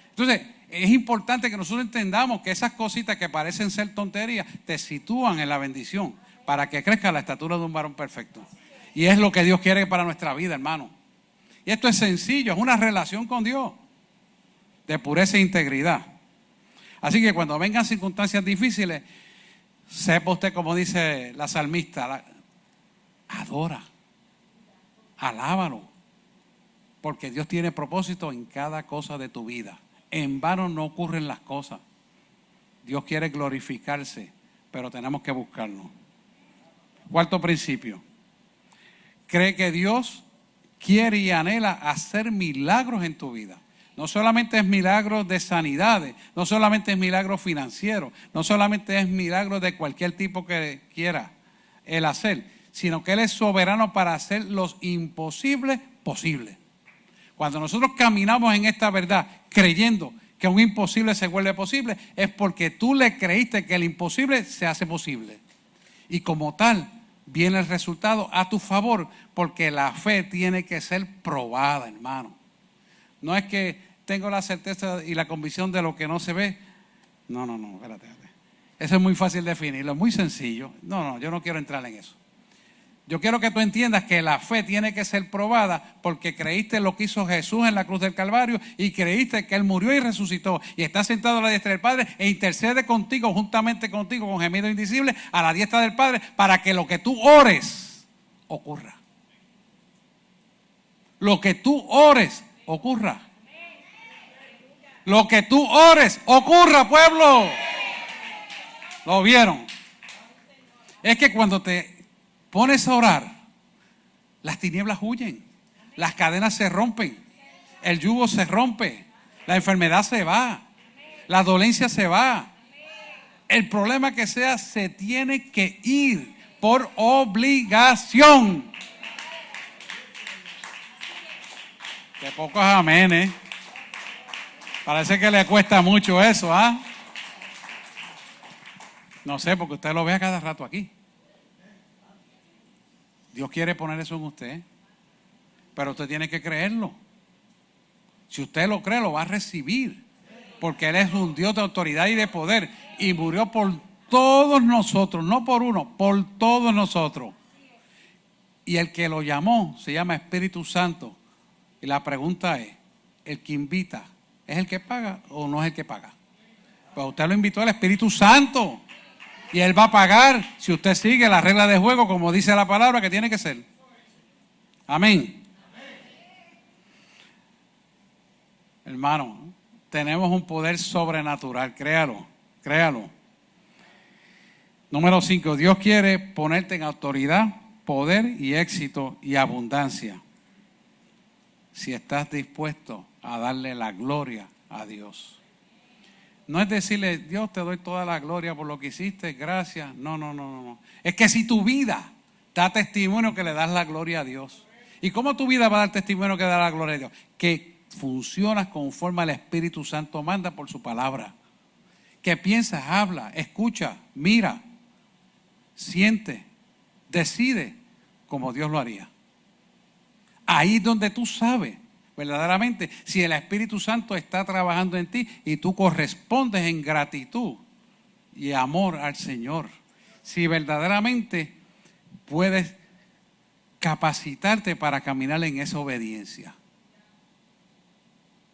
Entonces, es importante que nosotros entendamos que esas cositas que parecen ser tonterías te sitúan en la bendición para que crezca la estatura de un varón perfecto. Y es lo que Dios quiere para nuestra vida, hermano. Y esto es sencillo, es una relación con Dios de pureza e integridad. Así que cuando vengan circunstancias difíciles, sepa usted, como dice la salmista, adora, alábalo, porque Dios tiene propósito en cada cosa de tu vida. En vano no ocurren las cosas. Dios quiere glorificarse, pero tenemos que buscarlo. Cuarto principio. Cree que Dios quiere y anhela hacer milagros en tu vida. No solamente es milagros de sanidades, no solamente es milagros financieros, no solamente es milagros de cualquier tipo que quiera Él hacer, sino que Él es soberano para hacer los imposibles posibles. Cuando nosotros caminamos en esta verdad, creyendo que un imposible se vuelve posible, es porque tú le creíste que el imposible se hace posible. Y como tal, viene el resultado a tu favor, porque la fe tiene que ser probada, hermano. No es que tengo la certeza y la convicción de lo que no se ve. No, espérate. Eso es muy fácil definirlo, es muy sencillo. No, yo no quiero entrar en eso. Yo quiero que tú entiendas que la fe tiene que ser probada porque creíste lo que hizo Jesús en la cruz del Calvario y creíste que Él murió y resucitó y está sentado a la diestra del Padre e intercede contigo, juntamente contigo, con gemido indicible, a la diestra del Padre, para que lo que tú ores ocurra. Lo que tú ores ocurra. Lo que tú ores ocurra, pueblo. ¿Lo vieron? Es que cuando te pones a orar, las tinieblas huyen, las cadenas se rompen, el yugo se rompe, la enfermedad se va, la dolencia se va. El problema que sea se tiene que ir por obligación. Qué pocos amenes. Parece que le cuesta mucho eso, ¿ah? No sé, porque usted lo ve a cada rato aquí. Dios quiere poner eso en usted, pero usted tiene que creerlo. Si usted lo cree, lo va a recibir, porque Él es un Dios de autoridad y de poder, y murió por todos nosotros, no por uno, por todos nosotros. Y el que lo llamó se llama Espíritu Santo. Y la pregunta es, ¿el que invita es el que paga o no es el que paga? Pues usted lo invitó al Espíritu Santo. Y Él va a pagar si usted sigue la regla de juego, como dice la palabra que tiene que ser. Amén. Hermano, tenemos un poder sobrenatural, créalo. Número 5, Dios quiere ponerte en autoridad, poder y éxito y abundancia. Si estás dispuesto a darle la gloria a Dios. No es decirle, Dios, te doy toda la gloria por lo que hiciste, gracias. No. Es que si tu vida da testimonio que le das la gloria a Dios. ¿Y cómo tu vida va a dar testimonio que da la gloria a Dios? Que funcionas conforme al Espíritu Santo manda por su palabra. Que piensas, habla, escucha, mira, siente, decide como Dios lo haría. Ahí es donde tú sabes verdaderamente si el Espíritu Santo está trabajando en ti y tú correspondes en gratitud y amor al Señor. Si verdaderamente puedes capacitarte para caminar en esa obediencia.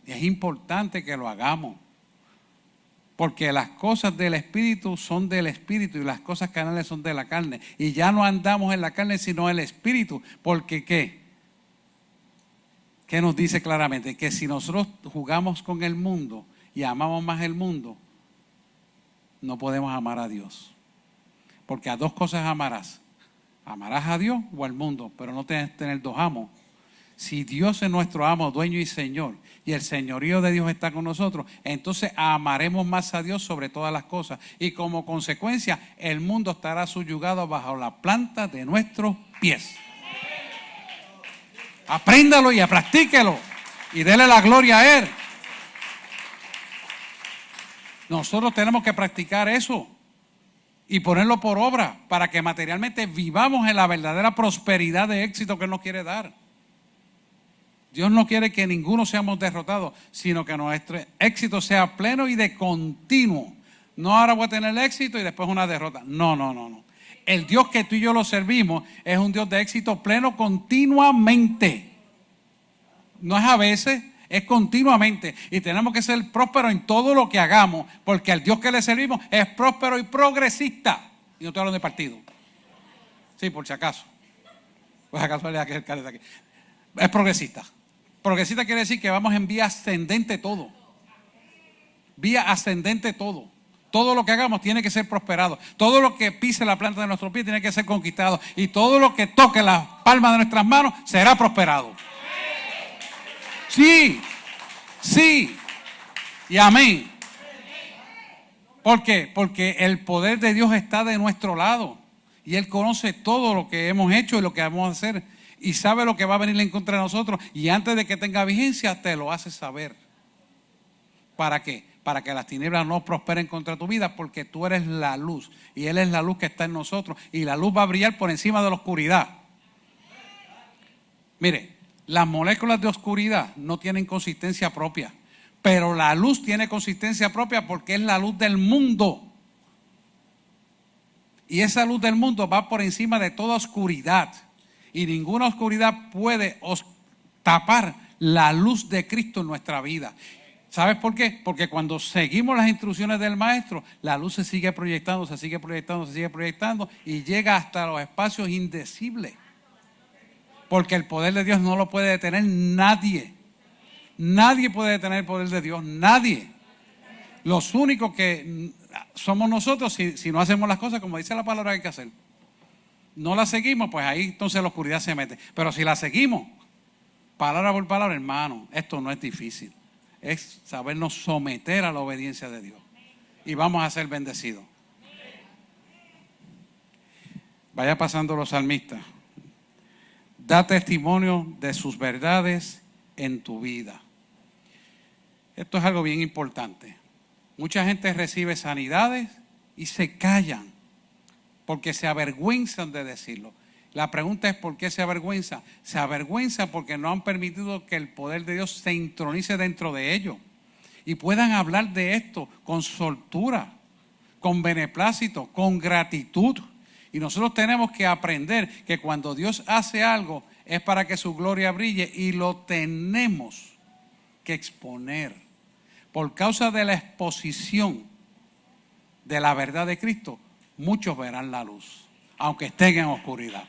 Y es importante que lo hagamos. Porque las cosas del Espíritu son del Espíritu y las cosas carnales son de la carne. Y ya no andamos en la carne sino en el Espíritu. Porque ¿qué? ¿Qué nos dice claramente? Que si nosotros jugamos con el mundo y amamos más el mundo, no podemos amar a Dios. Porque a dos cosas amarás. Amarás a Dios o al mundo, pero no tienes que tener dos amos. Si Dios es nuestro amo, dueño y Señor, y el señorío de Dios está con nosotros, entonces amaremos más a Dios sobre todas las cosas. Y como consecuencia, el mundo estará subyugado bajo la planta de nuestros pies. Apréndalo y practíquelo y dele la gloria a Él. Nosotros tenemos que practicar eso y ponerlo por obra para que materialmente vivamos en la verdadera prosperidad de éxito que Él nos quiere dar. Dios no quiere que ninguno seamos derrotados, sino que nuestro éxito sea pleno y de continuo. No ahora voy a tener éxito y después una derrota. No. El Dios que tú y yo lo servimos es un Dios de éxito pleno continuamente. No es a veces, es continuamente. Y tenemos que ser prósperos en todo lo que hagamos, porque el Dios que le servimos es próspero y progresista. Y no estoy hablando de partido. Sí, por si acaso. Pues acaso le da que el cara de aquí. Es progresista. Progresista quiere decir que vamos en vía ascendente todo. Vía ascendente todo. Todo lo que hagamos tiene que ser prosperado. Todo lo que pise la planta de nuestro pie tiene que ser conquistado. Y todo lo que toque la palma de nuestras manos será prosperado. Sí, sí y amén. ¿Por qué? Porque el poder de Dios está de nuestro lado. Y Él conoce todo lo que hemos hecho y lo que vamos a hacer. Y sabe lo que va a venir en contra de nosotros. Y antes de que tenga vigencia, te lo hace saber. ¿Para qué? Para que las tinieblas no prosperen contra tu vida, porque tú eres la luz y Él es la luz que está en nosotros y la luz va a brillar por encima de la oscuridad. Mire, las moléculas de oscuridad no tienen consistencia propia, pero la luz tiene consistencia propia porque es la luz del mundo. Y esa luz del mundo va por encima de toda oscuridad y ninguna oscuridad puede tapar la luz de Cristo en nuestra vida. ¿Sabes por qué? Porque cuando seguimos las instrucciones del Maestro, la luz se sigue proyectando, se sigue proyectando, se sigue proyectando y llega hasta los espacios indecibles. Porque el poder de Dios no lo puede detener nadie. Nadie puede detener el poder de Dios, nadie. Los únicos que somos nosotros si no hacemos las cosas como dice la palabra que hay que hacer. No las seguimos, pues ahí entonces la oscuridad se mete. Pero si la seguimos, palabra por palabra, hermano, esto no es difícil. Es sabernos someter a la obediencia de Dios. Y vamos a ser bendecidos. Vaya pasando los salmistas. Da testimonio de sus verdades en tu vida. Esto es algo bien importante. Mucha gente recibe sanidades y se callan porque se avergüenzan de decirlo. La pregunta es ¿por qué se avergüenza? Se avergüenza porque no han permitido que el poder de Dios se intronice dentro de ellos y puedan hablar de esto con soltura, con beneplácito, con gratitud. Y nosotros tenemos que aprender que cuando Dios hace algo es para que su gloria brille y lo tenemos que exponer. Por causa de la exposición de la verdad de Cristo, muchos verán la luz, aunque estén en oscuridad.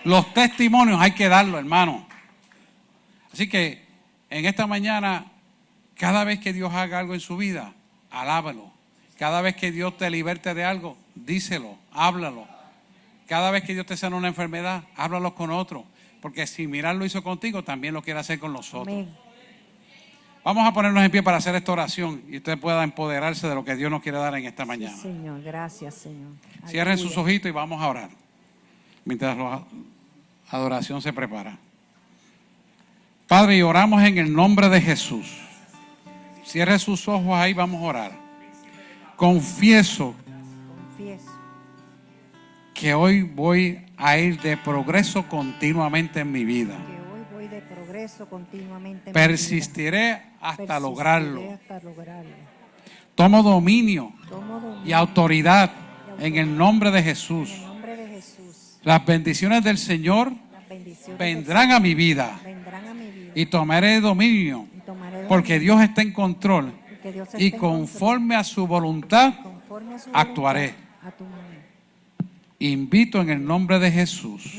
Los testimonios hay que darlo, hermano. Así que en esta mañana, cada vez que Dios haga algo en su vida, alábalo. Cada vez que Dios te liberte de algo, díselo, háblalo. Cada vez que Dios te sana una enfermedad, háblalo con otro. Porque si mirar lo hizo contigo, también lo quiere hacer con los otros. Amén. Vamos a ponernos en pie para hacer esta oración y usted pueda empoderarse de lo que Dios nos quiere dar en esta mañana. Sí, Señor, gracias, Señor. Cierren sus ojitos y vamos a orar. Mientras la adoración se prepara. Padre, y oramos en el nombre de Jesús. Cierre sus ojos ahí, vamos a orar. Confieso que hoy voy a ir de progreso continuamente en mi vida. Persistiré hasta lograrlo. Tomo dominio y autoridad en el nombre de Jesús. Las bendiciones del Señor vendrán a mi vida y tomaré dominio porque Dios está en control y conforme a su voluntad actuaré. Invito en el nombre de Jesús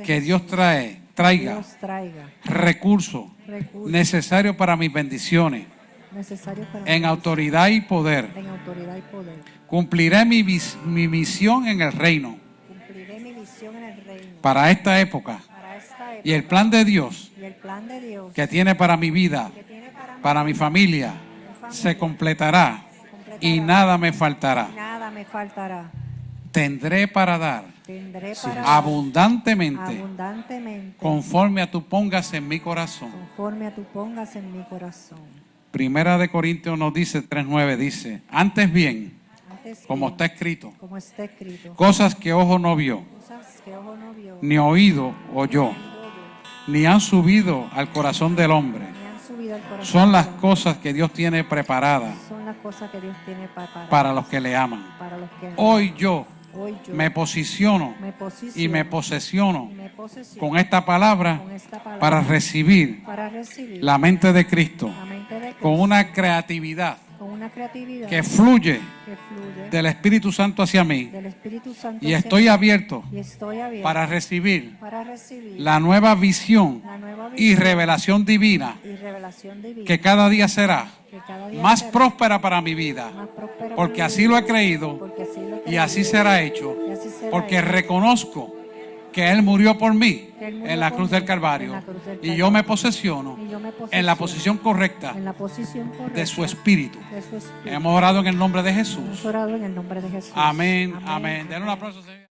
que Dios traiga recursos necesarios para mis bendiciones en autoridad y poder. Cumpliré mi misión en el reino para esta época y el plan de Dios que tiene para mi vida, para mi familia, se completará y nada me faltará. Tendré para dar abundantemente conforme a tú pongas en mi corazón. Primera de Corintios nos dice 3:9, dice, antes bien, como está escrito, cosas que ojo no vio, ni oído oyó, ni han subido al corazón del hombre. Son las cosas que Dios tiene preparadas para los que le aman. Hoy yo me posiciono y me posesiono con esta palabra para recibir la mente de Cristo con una creatividad que fluye del Espíritu Santo hacia mí y estoy abierto para recibir la nueva visión y revelación divina que cada día será más próspera para mi vida porque así lo he creído y así será hecho, porque reconozco que Él murió por mí en la cruz del Calvario y yo me posesiono en la posición correcta de su Espíritu. Hemos orado en el nombre de Jesús. Hemos orado en el nombre de Jesús. Amén, amén. Denle un aplauso, Señor.